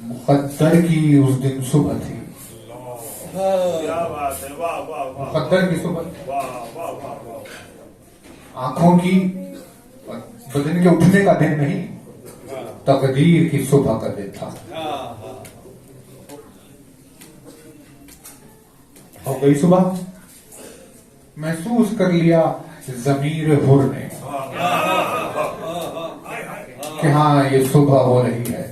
مقدر کی اس دن صبح تھی, مقدر کی صبح, آنکھوں کی بدن کے اٹھنے کا دن نہیں, تقدیر کی صبح کا دن تھا. ہو گئی صبح, محسوس کر لیا ضمیر حر نے کہ ہاں یہ صبح ہو رہی ہے.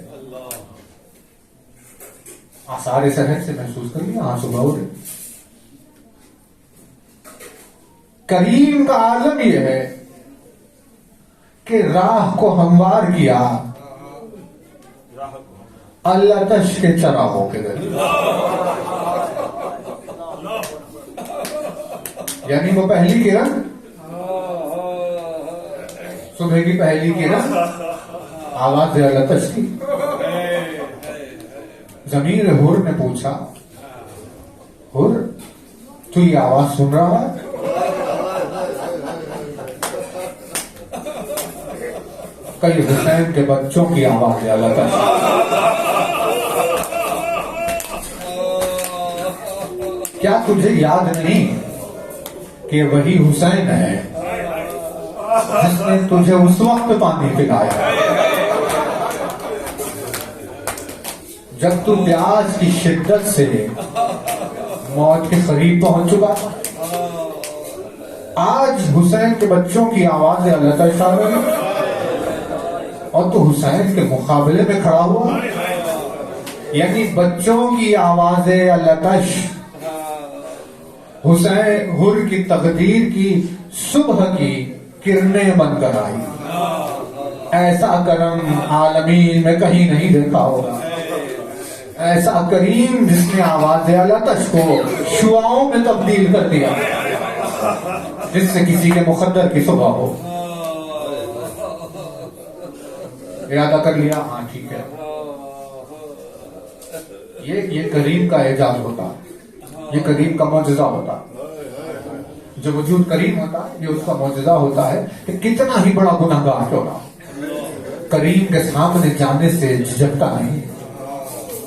آثار سحر سے محسوس کر لیا ہاں صبح ہو رہی. کریم کا عالم یہ ہے کہ راہ کو ہموار کیا العطش کے چراغوں کے ذریعے. یعنی وہ پہلی کرن, صبح کی پہلی کرن آواز العطش کی. ضمیر حر نے پوچھا, حر تو یہ آواز سن رہا ہے؟ کئی حسین کے بچوں کی آواز العطش. کیا تجھے یاد نہیں کہ وہی حسین ہے جس نے تجھے اس وقت پانی پلایا جب تو پیاس کی شدت سے موت کے قریب پہنچ چکا تھا. آج حسین کے بچوں کی آواز العطش آ رہی اور تو حسین کے مقابلے میں کھڑا ہوا. یعنی بچوں کی آواز العطش حسین حر کی تقدیر کی صبح کی کرنیں بن کر آئی. ایسا کرم عالمین میں کہیں نہیں دیکھا ہوگا. ایسا کریم جس نے آواز العطش کو شعاؤں میں تبدیل کر دیا جس سے کسی کے مقدر کی صبح ہو. ارادہ کر لیا ہاں ٹھیک ہے, یہ کریم کا اعجاز ہوتا ہے, یہ کریم کا معجزہ ہوتا ہے. جو وجود کریم ہوتا ہے یہ اس کا معجزہ ہوتا ہے کہ کتنا ہی بڑا گناہگار کیوں نہ کریم کے سامنے جانے سے جھجکتا نہیں.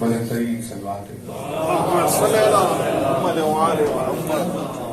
بلند ترین صلوات اللهم صل على محمد وعلى محمد.